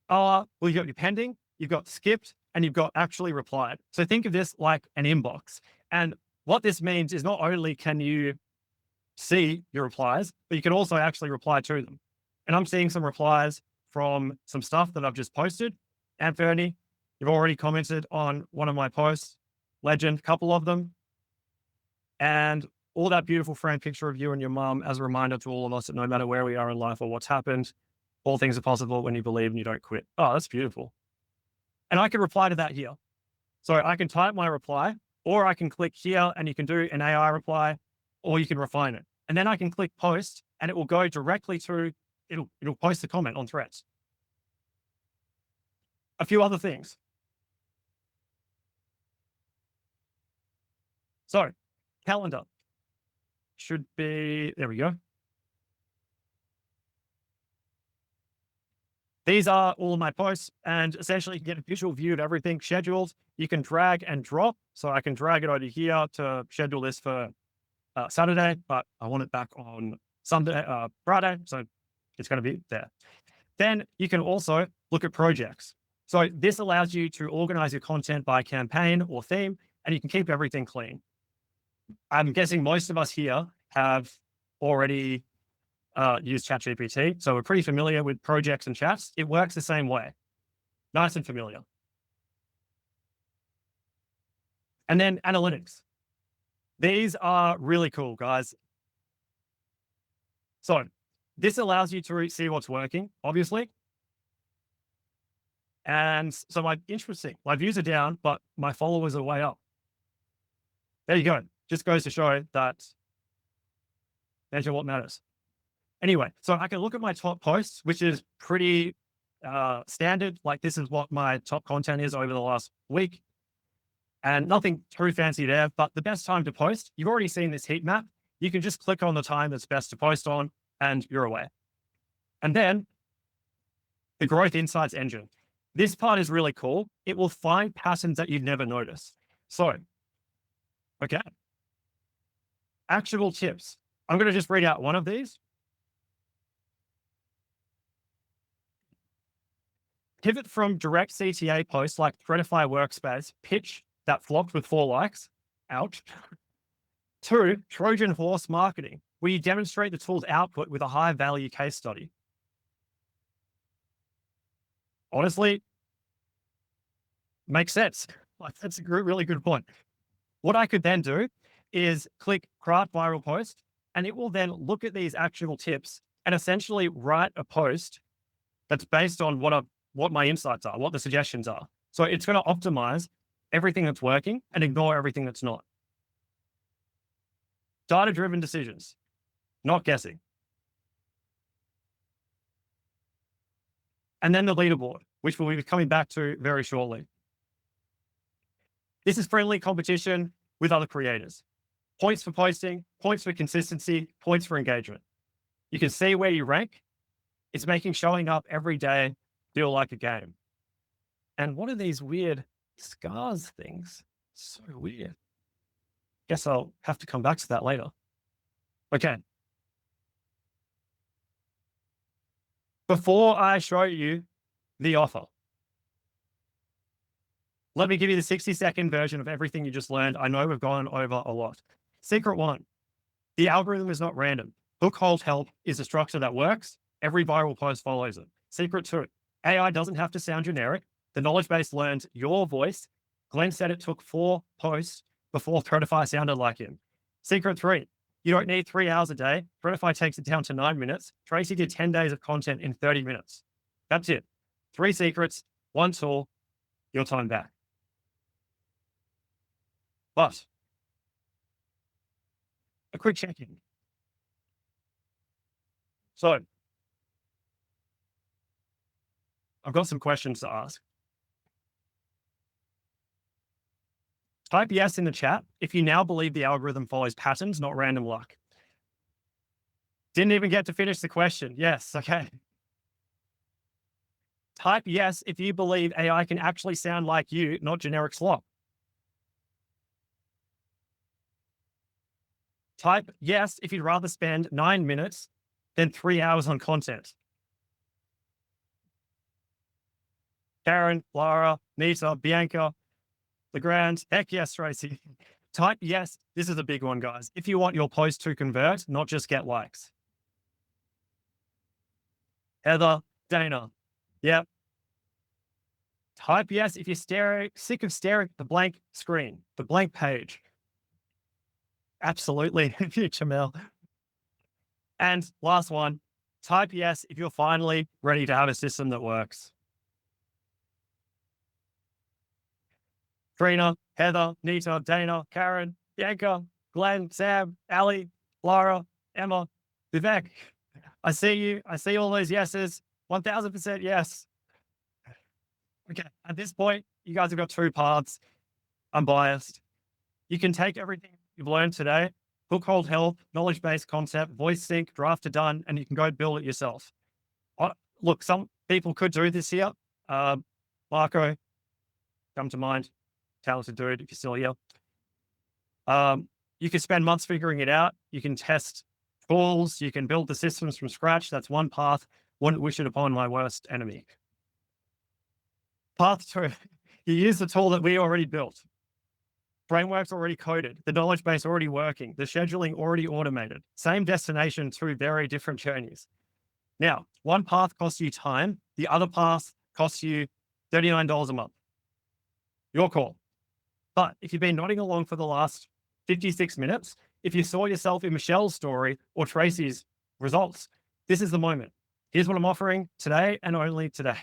are, well, you've got your pending, you've got skipped, and you've got actually replied. So think of this like an inbox. And what this means is not only can you see your replies, but you can also actually reply to them. And I'm seeing some replies from some stuff that I've just posted. And Fernie, you've already commented on one of my posts, legend, couple of them. And all that beautiful framed picture of you and your mom as a reminder to all of us that no matter where we are in life or what's happened, all things are possible when you believe and you don't quit. Oh, that's beautiful. And I can reply to that here. So I can type my reply, or I can click here and you can do an AI reply, or you can refine it. And then I can click post and it will go directly to it'll post a comment on threads. A few other things. So, calendar should be, there we go. These are all of my posts, and essentially you can get a visual view of everything scheduled. You can drag and drop. So I can drag it over here to schedule this for Saturday, but I want it back on Sunday, Friday. So it's going to be there. Then you can also look at projects. So this allows you to organize your content by campaign or theme, and you can keep everything clean. I'm guessing most of us here have already used ChatGPT, so we're pretty familiar with projects and chats. It works the same way. Nice and familiar. And then analytics. These are really cool, guys. So this allows you to see what's working, obviously. And so my views are down, but my followers are way up. There you go. Just goes to show that measure what matters. Anyway, so I can look at my top posts, which is pretty standard. Like this is what my top content is over the last week. And nothing too fancy there, but the best time to post, you've already seen this heat map. You can just click on the time that's best to post on and you're aware. And then the growth insights engine. This part is really cool. It will find patterns that you've never noticed. So, okay. Actionable tips. I'm going to just read out one of these. Pivot from direct CTA posts like threadify workspace, pitch that flopped with 4 likes, ouch, to Trojan horse marketing, where you demonstrate the tool's output with a high value case study. Honestly, makes sense. Like that's a really good point. What I could then do is click craft viral post, and it will then look at these actionable tips and essentially write a post that's based on what my insights are, what the suggestions are. So it's going to optimize everything that's working and ignore everything that's not. Data-driven decisions, not guessing. And then the leaderboard, which we'll be coming back to very shortly. This is friendly competition with other creators. Points for posting, points for consistency, points for engagement. You can see where you rank. It's making showing up every day feel like a game. And what are these weird scars things? So weird. Guess I'll have to come back to that later. Okay. Before I show you the offer, let me give you the 60-second version of everything you just learned. I know we've gone over a lot. Secret 1, the algorithm is not random. Hook, hold, help is a structure that works. Every viral post follows it. Secret 2, AI doesn't have to sound generic. The knowledge base learns your voice. Glen said it took 4 posts before threadify sounded like him. Secret 3, you don't need 3 hours a day. Threadify takes it down to 9 minutes. Tracy did 10 days of content in 30 minutes. That's it. 3 secrets, 1 tool, your time back. But a quick check-in. So I've got some questions to ask. Type yes in the chat if you now believe the algorithm follows patterns, not random luck. Didn't even get to finish the question. Yes, okay. Type yes if you believe AI can actually sound like you, not generic slop. Type yes if you'd rather spend 9 minutes than 3 hours on content. Karen, Lara, Nita, Bianca, Legrand, heck yes, Tracy. Type yes. This is a big one, guys. If you want your post to convert, not just get likes. Heather, Dana. Yep. Type yes if you're sick of staring at the blank screen, the blank page. Absolutely, Jamel. And last one, type yes if you're finally ready to have a system that works. Trina, Heather, Nita, Dana, Karen, Bianca, Glenn, Sam, Ali, Laura, Emma, Vivek. I see you. I see all those yeses. 1000% yes. Okay. At this point, you guys have got two paths. Unbiased. You can take everything you've learned today, hook, hold, help, knowledge-based concept, voice sync, draft to done, and you can go build it yourself. Look, some people could do this here. Marco, come to mind. Talented dude, if you're still here. You can spend months figuring it out. You can test tools. You can build the systems from scratch. That's one path. Wouldn't wish it upon my worst enemy. Path two, you use the tool that we already built. Framework's already coded. The knowledge base already working. The scheduling already automated. Same destination, two very different journeys. Now, one path costs you time. The other path costs you $39 a month. Your call. But if you've been nodding along for the last 56 minutes, if you saw yourself in Michelle's story or Tracy's results, this is the moment. Here's what I'm offering today and only today.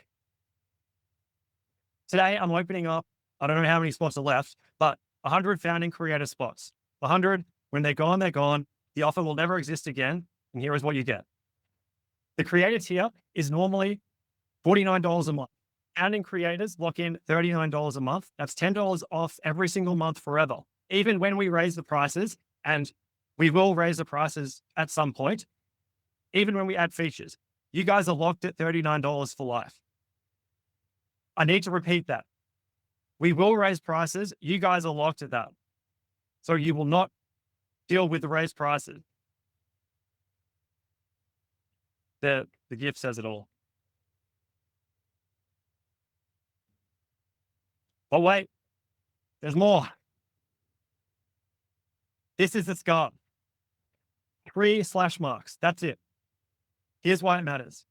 Today, I'm opening up, I don't know how many spots are left, but 100 founding creator spots. 100, when they're gone, they're gone. The offer will never exist again. And here is what you get. The creator tier is normally $49 a month. Founding creators lock in $39 a month. That's $10 off every single month forever. Even when we raise the prices, and we will raise the prices at some point, even when we add features, you guys are locked at $39 for life. I need to repeat that. We will raise prices. You guys are locked at that. So you will not deal with the raised prices. The gift says it all. But wait, there's more. This is the scar. 3 slash marks. That's it. Here's why it matters.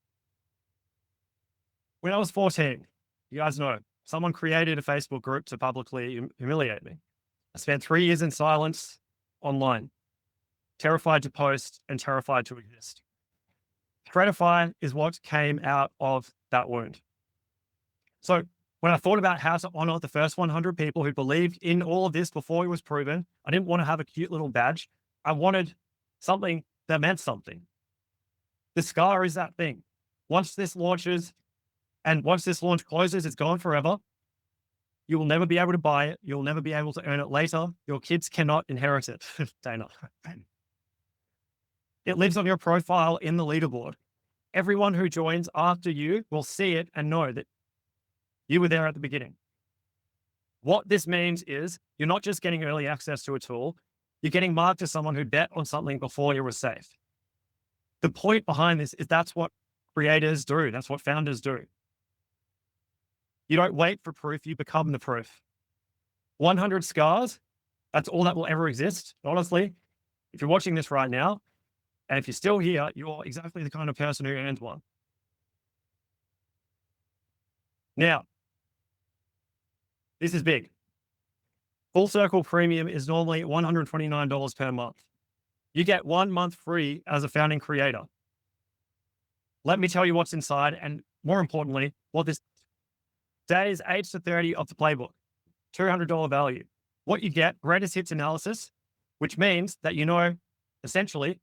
When I was 14, you guys know, someone created a Facebook group to publicly humiliate me. I spent 3 years in silence online, terrified to post and terrified to exist. Threadify is what came out of that wound. So when I thought about how to honor the first 100 people who believed in all of this before it was proven, I didn't want to have a cute little badge. I wanted something that meant something. The scar is that thing. Once this launches and once this launch closes, it's gone forever. You will never be able to buy it. You'll never be able to earn it later. Your kids cannot inherit it. Dana. It lives on your profile in the leaderboard. Everyone who joins after you will see it and know that you were there at the beginning. What this means is you're not just getting early access to a tool, you're getting marked as someone who bet on something before you were safe. The point behind this is that's what creators do. That's what founders do. You don't wait for proof, you become the proof. 100 scars, that's all that will ever exist. Honestly, if you're watching this right now, and if you're still here, you're exactly the kind of person who earns one. Now, this is big. Full Circle Premium is normally $129 per month. You get 1 month free as a founding creator. Let me tell you what's inside, and more importantly, what this days 8 to 30 of the playbook, $200 value. What you get, greatest hits analysis, which means that you know, essentially,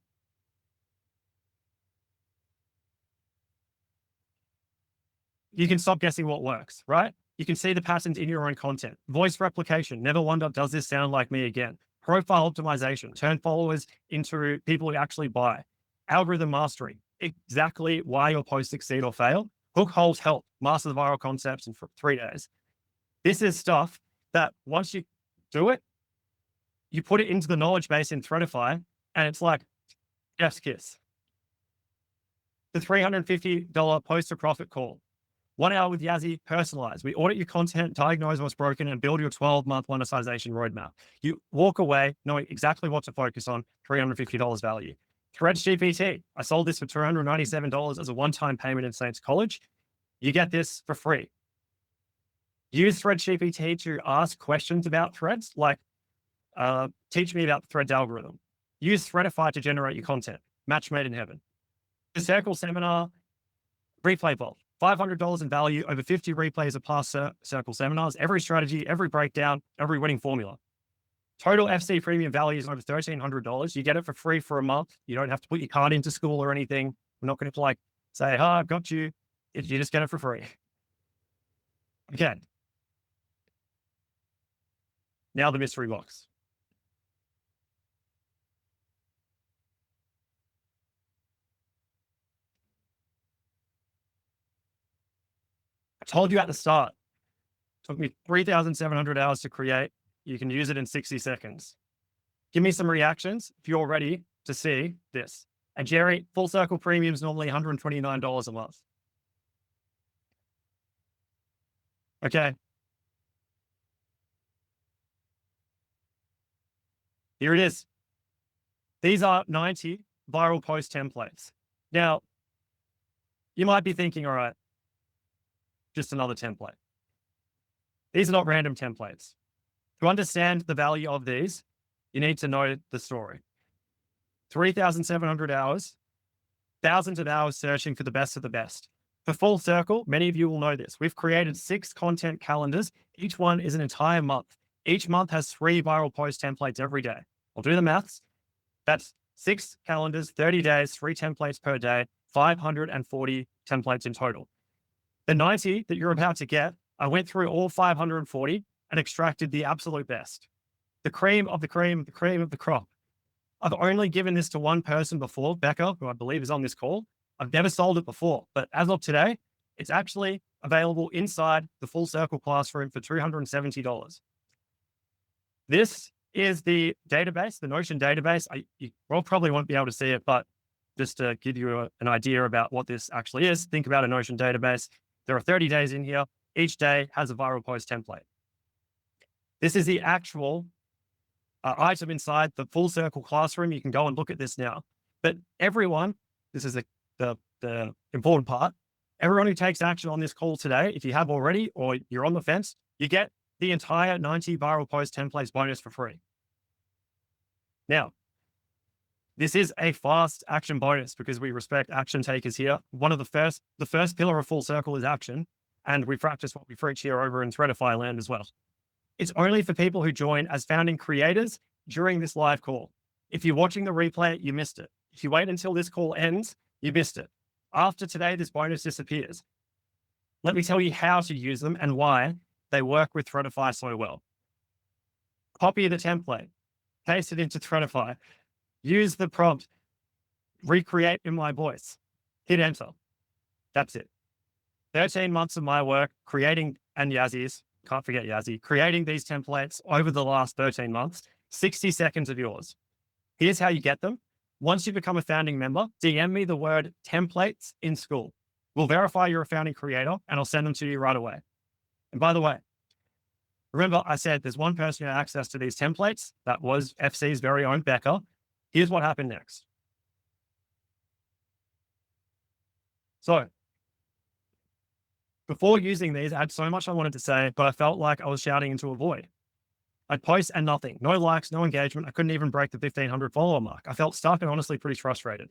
you can stop guessing what works, right? You can see the patterns in your own content. Voice replication, never wonder, does this sound like me again? Profile optimization, turn followers into people who actually buy. Algorithm mastery, exactly why your posts succeed or fail. Hook, hold, help, master the viral concepts in 3 days. This is stuff that once you do it, you put it into the knowledge base in Threadify, and it's like, yes, kiss. The $350 post to profit call. 1 hour with Yazzie, personalized. We audit your content, diagnose what's broken, and build your 12-month monetization roadmap. You walk away knowing exactly what to focus on, $350 value. Threads GPT. I sold this for $297 as a one-time payment in Saints College. You get this for free. Use Threads GPT to ask questions about threads, like teach me about the threads algorithm. Use Threadify to generate your content. Match made in heaven. The Circle Seminar Replay Vault. $500 in value, over 50 replays of past Circle seminars, every strategy, every breakdown, every winning formula. Total FC premium value is over $1,300. You get it for free for a month. You don't have to put your card into school or anything. We're not going to like say, oh, I've got you. You just get it for free. Okay. Now the mystery box. I told you at the start, it took me 3,700 hours to create. You can use it in 60 seconds. Give me some reactions if you're ready to see this. And Jerry, Full Circle Premium is normally $129 a month. Okay. Here it is. These are 90 viral post templates. Now, you might be thinking, all right, just another template. These are not random templates. To understand the value of these, you need to know the story. 3,700 hours, thousands of hours searching for the best of the best. For Full Circle, many of you will know this. We've created 6 content calendars. Each one is an entire month. Each month has 3 viral post templates every day. I'll do the maths. That's 6 calendars, 30 days, 3 templates per day, 540 templates in total. The 90 that you're about to get, I went through all 540 and extracted the absolute best. The cream of the cream, the cream of the crop. I've only given this to one person before, Becca, who I believe is on this call. I've never sold it before, but as of today, it's actually available inside the Full Circle Classroom for $270. This is the database, the Notion database. You probably won't be able to see it, but just to give you an idea about what this actually is, think about a Notion database. There are 30 days in here. Each day has a viral post template. This is the actual item inside the Full Circle Classroom. You can go and look at this now. But everyone, this is the important part, everyone who takes action on this call today, if you have already or you're on the fence, you get the entire 90 viral post templates bonus for free. Now, this is a fast action bonus because we respect action takers here. The first pillar of Full Circle is action, and we practice what we preach here over in threadify land as well. It's only for people who join as founding creators during this live call. If you're watching the replay, you missed it. If you wait until this call ends, you missed it. After today, this bonus disappears. Let me tell you how to use them and why they work with threadify so well. Copy the template, paste it into threadify, use the prompt, recreate in my voice, hit enter. That's it. 13 months of my work creating, and Yazzy's, can't forget Yazzie, creating these templates over the last 13 months, 60 seconds of yours. Here's how you get them. Once you become a founding member, DM me the word templates in school. We'll verify you're a founding creator and I'll send them to you right away. And by the way, remember I said there's one person who had access to these templates. That was FC's very own Becca. Here's what happened next. So before using these, I had so much I wanted to say, but I felt like I was shouting into a void. I'd post and nothing, no likes, no engagement. I couldn't even break the 1,500 follower mark. I felt stuck and honestly pretty frustrated.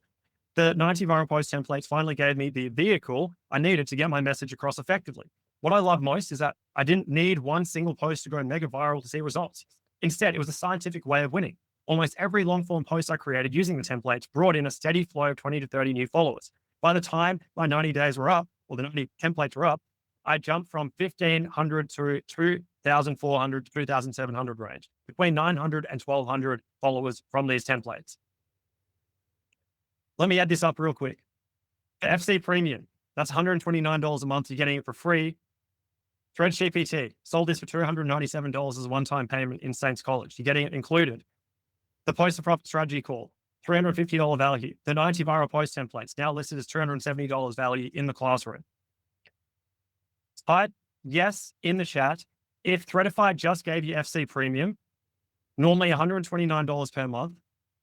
The 90 viral post templates finally gave me the vehicle I needed to get my message across effectively. What I love most is that I didn't need one single post to go mega viral to see results. Instead, it was a scientific way of winning. Almost every long form post I created using the templates brought in a steady flow of 20 to 30 new followers. By the time my 90 days were up, or the 90 templates were up, I jumped from 1,500 to 2,400 to 2,700 range, between 900 and 1,200 followers from these templates. Let me add this up real quick. For FC Premium, that's $129 a month. You're getting it for free. ThreadGPT, sold this for $297 as a one-time payment in Saints College. You're getting it included. The Post for Profit Strategy Call, $350 value. The 90 viral post templates, now listed as $270 value in the classroom. Type yes in the chat if threadify just gave you FC Premium, normally $129 per month,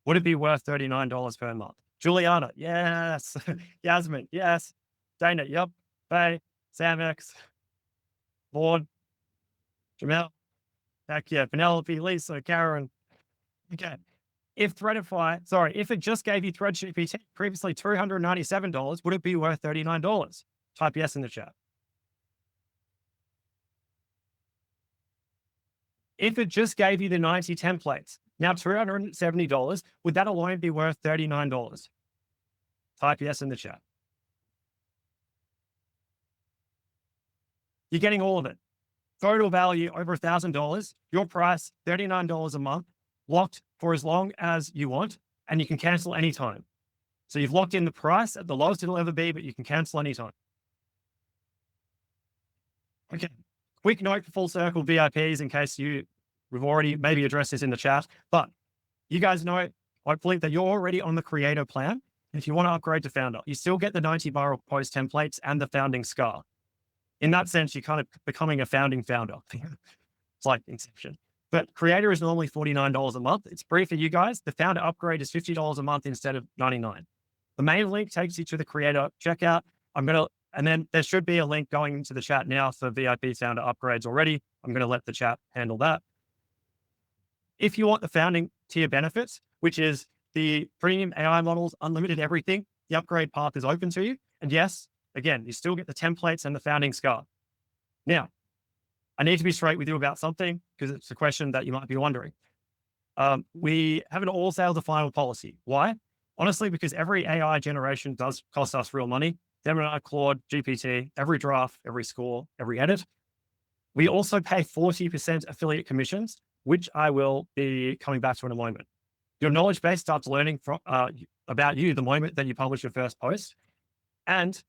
would it be worth $39 per month? Juliana, yes. Yasmin, yes. Dana, yep. Faye, Sam X, Lord, Jamel, heck yeah. Penelope, Lisa, Karen. Okay. If it just gave you ThreadGPT previously $297, would it be worth $39? Type yes in the chat. If it just gave you the 90 templates, now $270, would that alone be worth $39? Type yes in the chat. You're getting all of it. Total value over $1,000. Your price, $39 a month, locked for as long as you want, and you can cancel anytime. So you've locked in the price at the lowest it'll ever be, but you can cancel anytime. Okay. Quick note for Full Circle VIPs in case we've already maybe addressed this in the chat, but you guys know, hopefully, that you're already on the creator plan. If you want to upgrade to founder, you still get the 90 viral post templates and the founding scar. In that sense, you're kind of becoming a founding founder. It's like Inception. But creator is normally $49 a month. It's free for you guys. The founder upgrade is $50 a month instead of $99. The main link takes you to the creator checkout. And then there should be a link going into the chat now for VIP founder upgrades already. I'm going to let the chat handle that. If you want the founding tier benefits, which is the premium AI models, unlimited everything, the upgrade path is open to you. And yes, again, you still get the templates and the founding scar. Now, I need to be straight with you about something because it's a question that you might be wondering. We have an all sales to final policy. Why? Honestly, because every AI generation does cost us real money. Gemini, Claude, GPT, every draft, every score, every edit. We also pay 40% affiliate commissions, which I will be coming back to in a moment. Your knowledge base starts learning from about you the moment that you publish your first post. And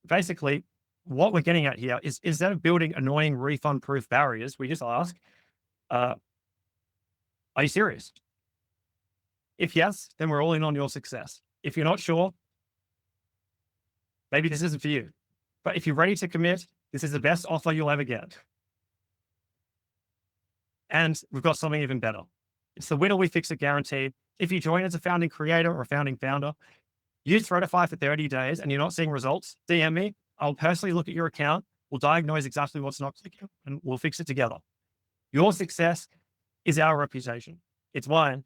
basically, what we're getting at here is instead of building annoying refund-proof barriers, we just ask, are you serious? If yes, then we're all in on your success. If you're not sure, maybe this isn't for you. But if you're ready to commit, this is the best offer you'll ever get. And we've got something even better. It's the winner we fix it guaranteed. If you join as a founding creator or a founding founder, use Threadify for 30 days and you're not seeing results, DM me. I'll personally look at your account. We'll diagnose exactly what's not clicking and we'll fix it together. Your success is our reputation. It's mine.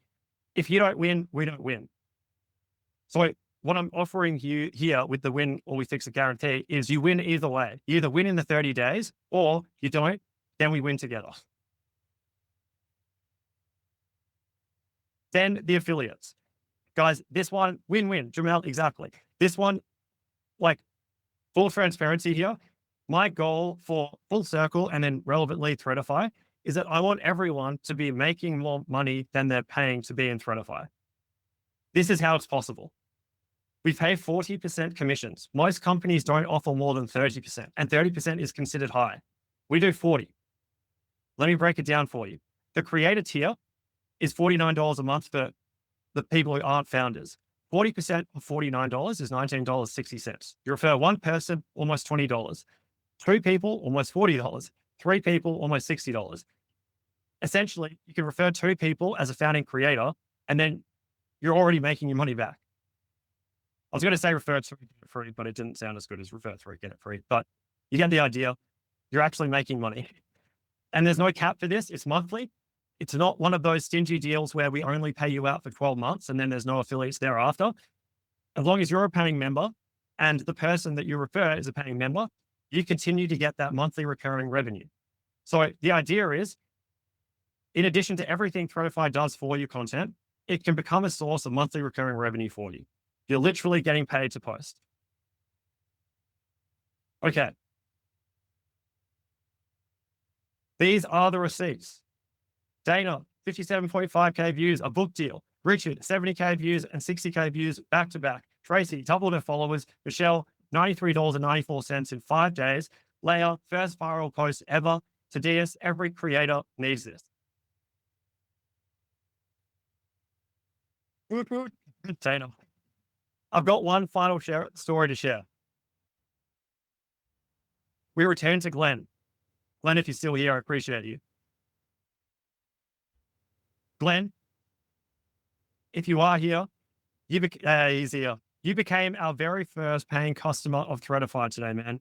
If you don't win, we don't win. So what I'm offering you here with the win or we fix it guarantee is you win either way. You either win in the 30 days or you don't, then we win together. Then the affiliates. Guys, this one, win-win. Jamel, exactly. This one, like full transparency here. My goal for Full Circle and then relevantly Threadify is that I want everyone to be making more money than they're paying to be in Threadify. This is how it's possible. We pay 40% commissions. Most companies don't offer more than 30%, and 30% is considered high. We do 40. Let me break it down for you. The creator tier is $49 a month for the people who aren't founders. 40% of $49 is $19.60. You refer one person, almost $20. Two people, almost $40. Three people, almost $60. Essentially, you can refer two people as a founding creator, and then you're already making your money back. I was going to say refer three, get it free, but it didn't sound as good as refer three, get it free. But you get the idea. You're actually making money. And there's no cap for this. It's monthly. It's not one of those stingy deals where we only pay you out for 12 months and then there's no affiliates thereafter. As long as you're a paying member and the person that you refer is a paying member, you continue to get that monthly recurring revenue. So the idea is, in addition to everything Threadify does for your content, it can become a source of monthly recurring revenue for you. You're literally getting paid to post. Okay. These are the receipts. Dana, 57.5K views, a book deal. Richard, 70K views and 60K views back to back. Tracy, doubled her followers. Michelle, $93.94 in 5 days. Leah, first viral post ever. Thaddeus, every creator needs this. Dana. I've got one final story to share. We return to Glen. Glen, if you're still here, I appreciate you. Glen, if you are here, he's here. You became our very first paying customer of Threadify today, man.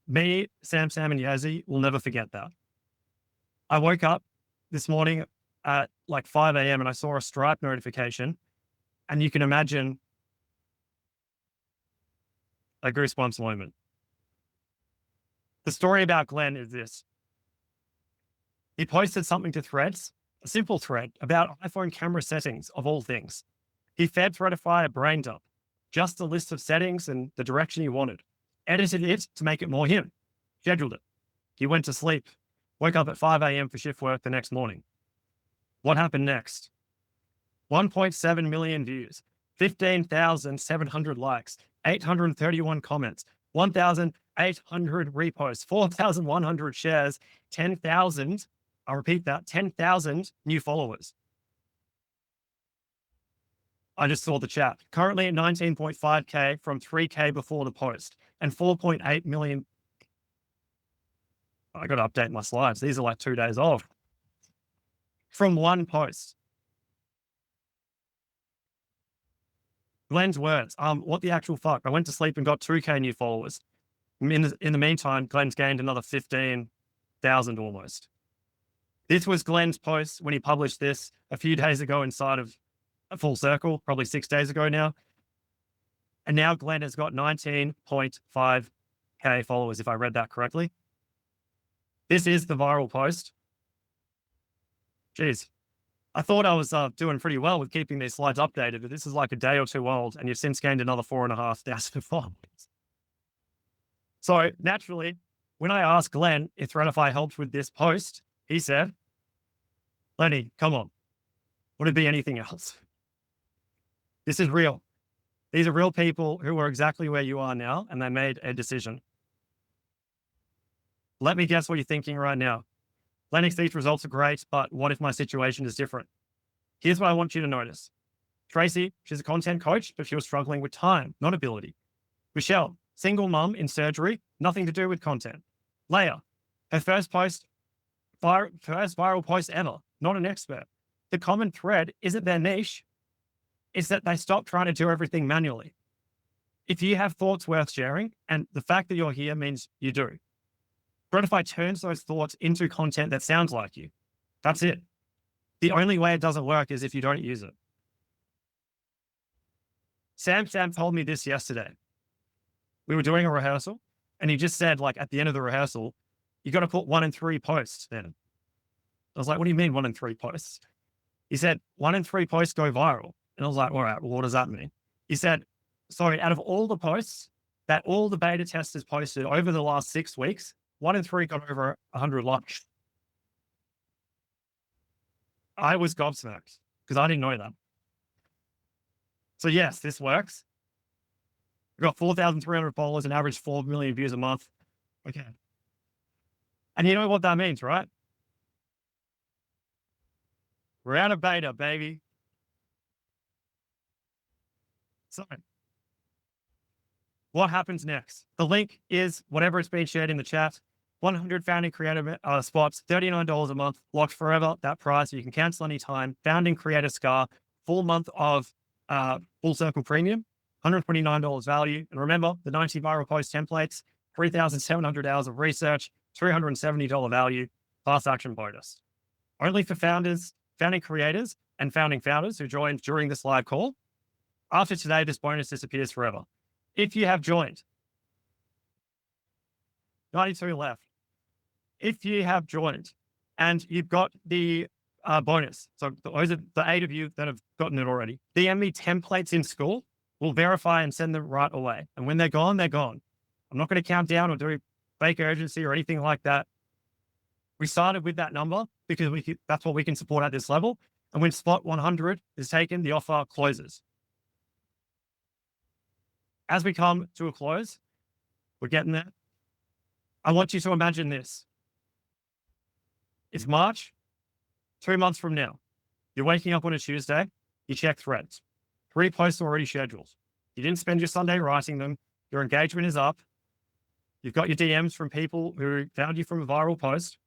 Me, Sam, and Yazzie will never forget that. I woke up this morning at like 5 a.m. and I saw a Stripe notification, and you can imagine a goosebumps moment. The story about Glen is this. He posted something to Threads, a simple thread about iPhone camera settings of all things. He fed Threadify a brain dump. just a list of settings and the direction he wanted. Edited it to make it more him. Scheduled it. He went to sleep. Woke up at 5 a.m. for shift work the next morning. What happened next? 1.7 million views, 15,700 likes, 831 comments, 1,800 reposts, 4,100 shares, 10,000, I'll repeat that, 10,000 new followers. I just saw the chat. Currently at 19.5K from 3K before the post and 4.8 million. I got to update my slides. These are like 2 days old. From one post. Glen's words. What the actual fuck? I went to sleep and got 2K new followers. In the meantime, Glen's gained another 15,000 almost. This was Glen's post when he published this a few days ago inside of a Full Circle, probably 6 days ago now. And now Glen has got 19.5K followers, if I read that correctly. This is the viral post. Jeez. I thought I was doing pretty well with keeping these slides updated, but this is like a day or two old, and you've since gained another 4,500 followers. So naturally, when I asked Glen if threadify helped with this post, he said, Lenny, come on. Would it be anything else? This is real. These are real people who are exactly where you are now, and they made a decision. Let me guess what you're thinking right now. Lennox, these results are great, but what if my situation is different? Here's what I want you to notice. Tracy, she's a content coach, but she was struggling with time, not ability. Michelle, single mum in surgery, nothing to do with content. Leia, her first viral post ever, not an expert. The common thread isn't their niche, it's that they stop trying to do everything manually. If you have thoughts worth sharing, and the fact that you're here means you do, threadify turns those thoughts into content that sounds like you. That's it. The only way it doesn't work is if you don't use it. Sam told me this yesterday. We were doing a rehearsal, and he just said, like, at the end of the rehearsal, you got to put 1 in 3 posts then. I was like, what do you mean 1 in 3 posts? He said, 1 in 3 posts go viral. And I was like, all right, well, what does that mean? He said, sorry, out of all the posts that all the beta testers posted over the last 6 weeks, 1 in 3 got over 100 likes. I was gobsmacked because I didn't know that. So yes, this works. We've got 4,300 followers and average 4 million views a month. Okay. And you know what that means, right? We're out of beta, baby. So what happens next? The link is whatever it's been shared in the chat. 100 founding creator spots, $39 a month, locked forever. That price, you can cancel anytime. Founding creator scar, full month of Full Circle Premium, $129 value. And remember, the 90 viral post templates, 3,700 hours of research, $370 value, fast action bonus. Only for founders, founding creators, and founding founders who joined during this live call. After today, this bonus disappears forever. If you have joined, 92 left. If you have joined and you've got the bonus, so those are the 8 of you that have gotten it already, DM me templates in school, we'll verify and send them right away. And when they're gone, they're gone. I'm not going to count down or do fake urgency or anything like that. We started with that number because that's what we can support at this level. And when spot 100 is taken, the offer closes. As we come to a close, we're getting there. I want you to imagine this. It's March, 2 months from now. You're waking up on a Tuesday, you check threads. 3 posts already scheduled. You didn't spend your Sunday writing them. Your engagement is up. You've got your DMs from people who found you from a viral post.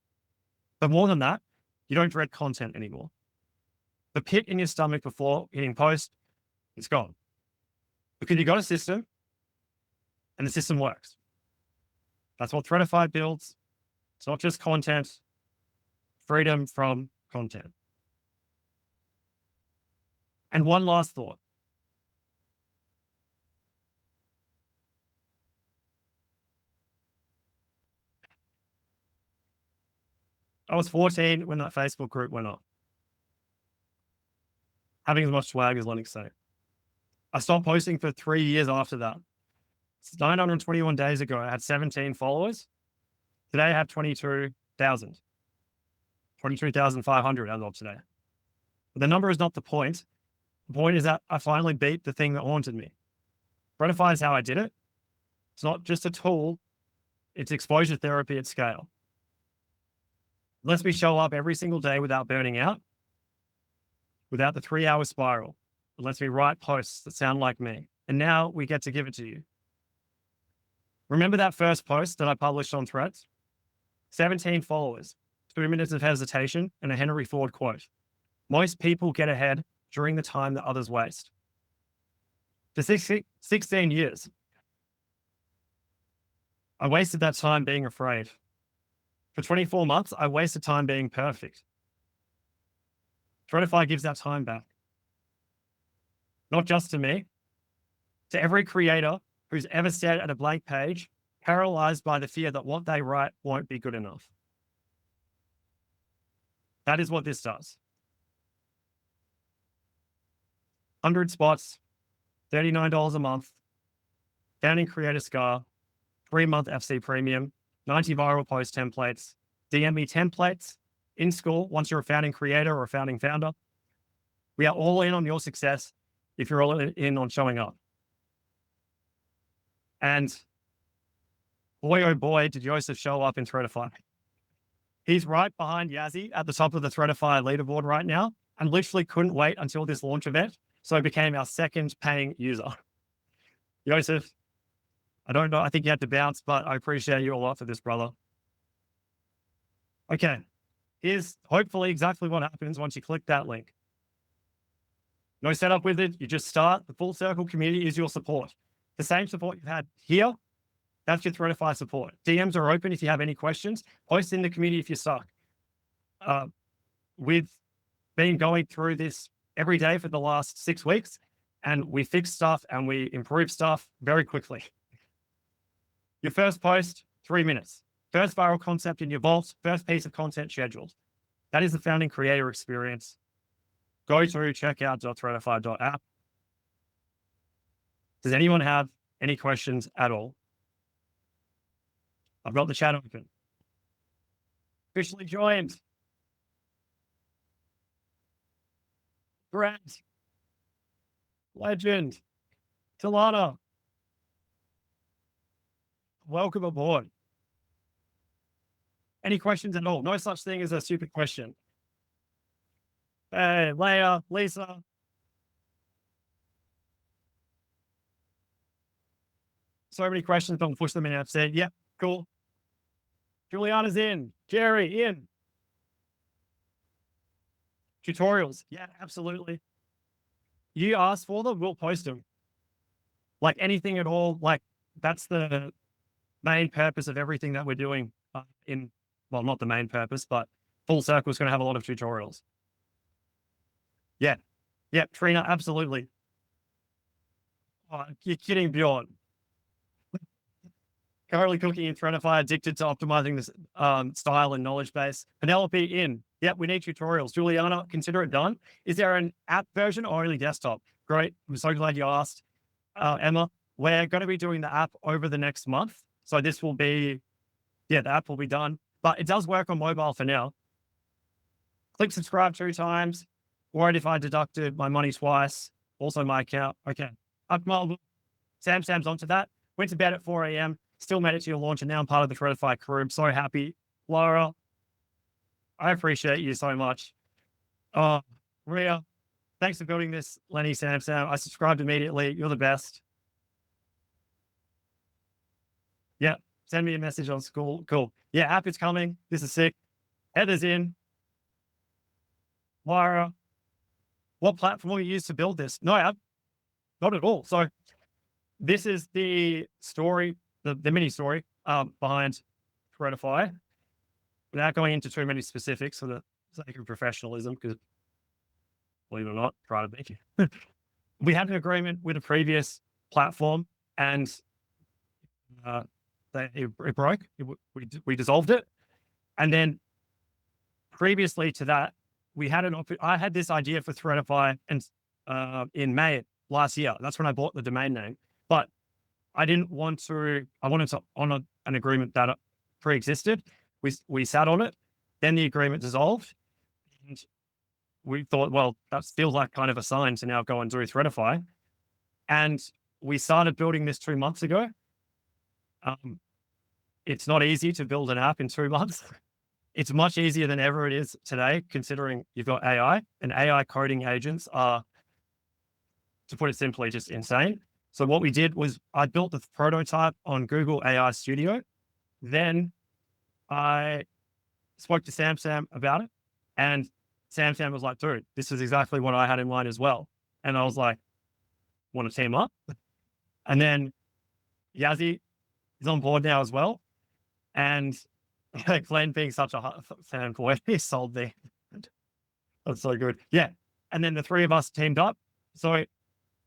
But more than that, you don't dread content anymore. The pit in your stomach before hitting post, it's gone. Because you got a system and the system works. That's what threadify builds. It's not just content, freedom from content. And one last thought. I was 14 when that Facebook group went up. Having as much swag as Lennox say. I stopped posting for 3 years after that. It's 921 days ago, I had 17 followers. Today I have 22,000, 22,500 as of today. But the number is not the point. The point is that I finally beat the thing that haunted me. Threadify is how I did it. It's not just a tool, it's exposure therapy at scale. It lets me show up every single day without burning out, without the 3-hour spiral. It lets me write posts that sound like me. And now we get to give it to you. Remember that first post that I published on Threads? 17 followers, 2 minutes of hesitation, and a Henry Ford quote. Most people get ahead during the time that others waste. For 16 years, I wasted that time being afraid. For 24 months, I wasted time being perfect. Threadify gives that time back. Not just to me, to every creator who's ever stared at a blank page, paralyzed by the fear that what they write won't be good enough. That is what this does. 100 spots, $39 a month, founding creator scar, 3-month FC premium, 90 viral post templates, DM me templates in school once you're a founding creator or a founding founder. We are all in on your success if you're all in on showing up. And boy, oh boy, did Joseph show up in Threadify. He's right behind Yazzie at the top of the Threadify leaderboard right now and literally couldn't wait until this launch event. So he became our second paying user. Joseph, I don't know. I think you had to bounce, but I appreciate you a lot for this, brother. Okay. Here's hopefully exactly what happens once you click that link. No setup with it. You just start. The full circle community is your support. The same support you've had here, that's your Threadify support. DMs are open if you have any questions. Post in the community if you're stuck. We've been going through this every day for the last 6 weeks, and we fix stuff and we improve stuff very quickly. Your first post, 3 minutes. First viral concept in your vault, first piece of content scheduled. That is the founding creator experience. Go to checkout.threadify.app. Does anyone have any questions at all? I've got the chat open. Officially joined. Grant. Legend. Talana. Welcome aboard. Any questions at all? No such thing as a stupid question. Hey, Leia, Lisa. So many questions, don't push them in. I've said, yep, cool. Juliana's in. Jerry, in. Tutorials. Yeah, absolutely. You ask for them, we'll post them. Like anything at all, like that's the main purpose of everything that we're doing well, not the main purpose, but Full Circle is going to have a lot of tutorials. Yeah. Yeah, Trina, absolutely. Oh, you're kidding, Bjorn. Currently cooking in Threadify, addicted to optimizing this style and knowledge base. Penelope in. Yep, we need tutorials. Juliana, consider it done. Is there an app version or only desktop? Great. I'm so glad you asked. Emma, we're going to be doing the app over the next month. So this will be, the app will be done. But it does work on mobile for now. Click subscribe 2 times. Worried if I deducted my money twice. Also my account. Okay. Sam's onto that. Went to bed at 4 a.m. Still made it to your launch, and now I'm part of the Threadify crew. I'm so happy. Laura, I appreciate you so much. Ria, thanks for building this. Lenny, Sam, I subscribed immediately. You're the best. Yeah, send me a message on school. Cool. Yeah, app is coming. This is sick. Heather's in. Laura, what platform will you use to build this? No app. Not at all. So this is the story, the mini story behind Threadify, without going into too many specifics for the sake of professionalism, because believe it or not, try to be. We had an agreement with a previous platform, and it broke. We dissolved it, and then previously to that, we had I had this idea for Threadify, and in May last year. That's when I bought the domain name. But I didn't want to, I wanted to honor an agreement that pre-existed. We sat on it. Then the agreement dissolved. And we thought, well, that feels like kind of a sign to now go and do threadify. And we started building this 2 months ago. It's not easy to build an app in 2 months. It's much easier than ever it is today, considering you've got AI, and AI coding agents are, to put it simply, just insane. So what we did was I built the prototype on Google AI Studio. Then I spoke to Sam about it, and Sam was like, dude, this is exactly what I had in mind as well. And I was like, want to team up? And then Yazzie is on board now as well. And Glen being such a fanboy, he sold me. That's so good. Yeah. And then the three of us teamed up. So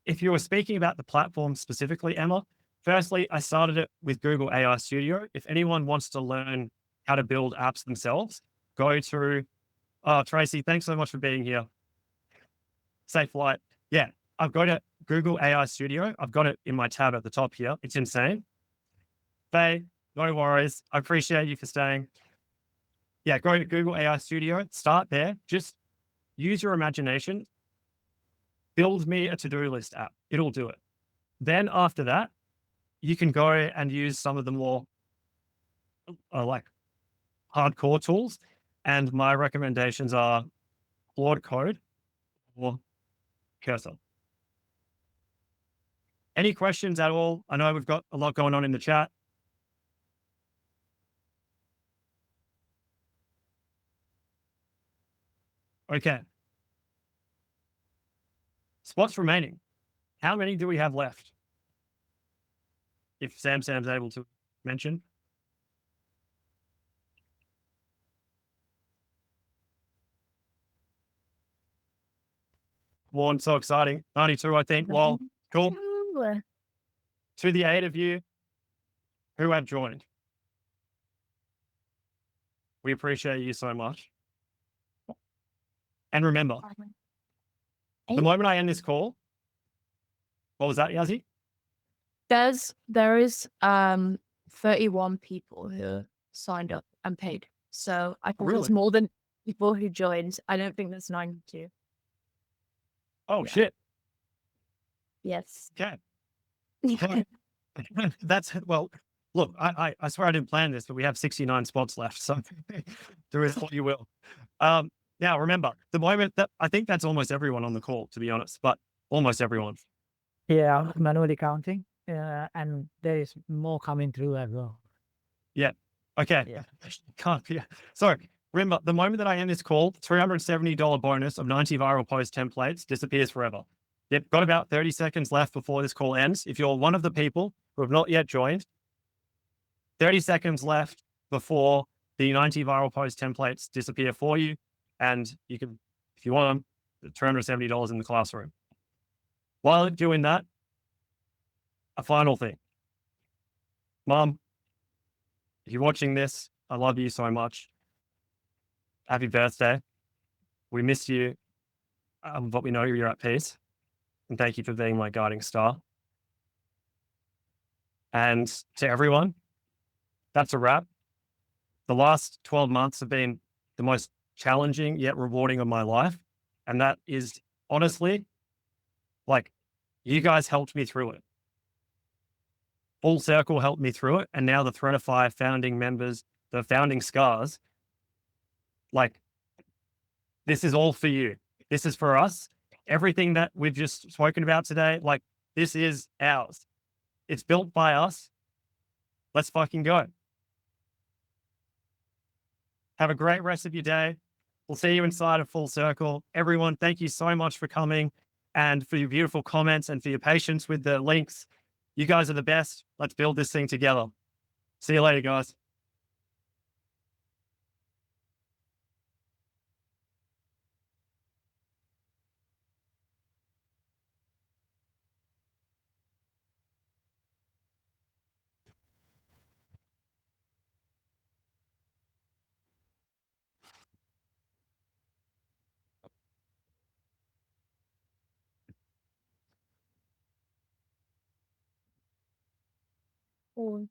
if you were speaking about the platform specifically, Emma, firstly, I started it with Google AI Studio. If anyone wants to learn how to build apps themselves, go to, oh, Tracy, thanks so much for being here. Safe flight. Yeah. I've got it, Google AI Studio. I've got it in my tab at the top here. It's insane. Faye, no worries. I appreciate you for staying. Yeah, go to Google AI Studio, start there. Just use your imagination. Build me a to-do list app. It'll do it. Then after that, you can go and use some of the more like hardcore tools. And my recommendations are Claude Code or Cursor. Any questions at all? I know we've got a lot going on in the chat. Okay. Spots remaining. How many do we have left? If Sam's able to mention. One, so exciting. 92, I think. Well, cool. To the 8 of you who have joined, we appreciate you so much. And remember, the moment I end this call, what was that, Yazzie? There is 31 people who signed up and paid. So I think there's more than people who joined. I don't think there's 92. Oh, shit. Yes. Okay. That's, well, look, I swear I didn't plan this, but we have 69 spots left. So do with what you will. Now, remember, the moment that I think that's almost everyone on the call, to be honest, but almost everyone. Yeah, manually counting. And there is more coming through as well. Yeah. Okay. Yeah. Can't. Yeah. So remember, the moment that I end this call, $370 bonus of 90 viral post templates disappears forever. Yep. Got about 30 seconds left before this call ends. If you're one of the people who have not yet joined, 30 seconds left before the 90 viral post templates disappear for you. And you can, if you want them, $270 in the classroom. While doing that, a final thing. Mom, if you're watching this, I love you so much. Happy birthday. We miss you, but we know you're at peace. And thank you for being my guiding star. And to everyone, that's a wrap. The last 12 months have been the most challenging yet rewarding of my life. And that is honestly, like, you guys helped me through it. Full Circle helped me through it. And now the threadify founding members, the founding scars, like, this is all for you. This is for us. Everything that we've just spoken about today, like, this is ours. It's built by us. Let's fucking go. Have a great rest of your day. We'll see you inside of Full Circle. Everyone, thank you so much for coming and for your beautiful comments and for your patience with the links. You guys are the best. Let's build this thing together. See you later, guys. Or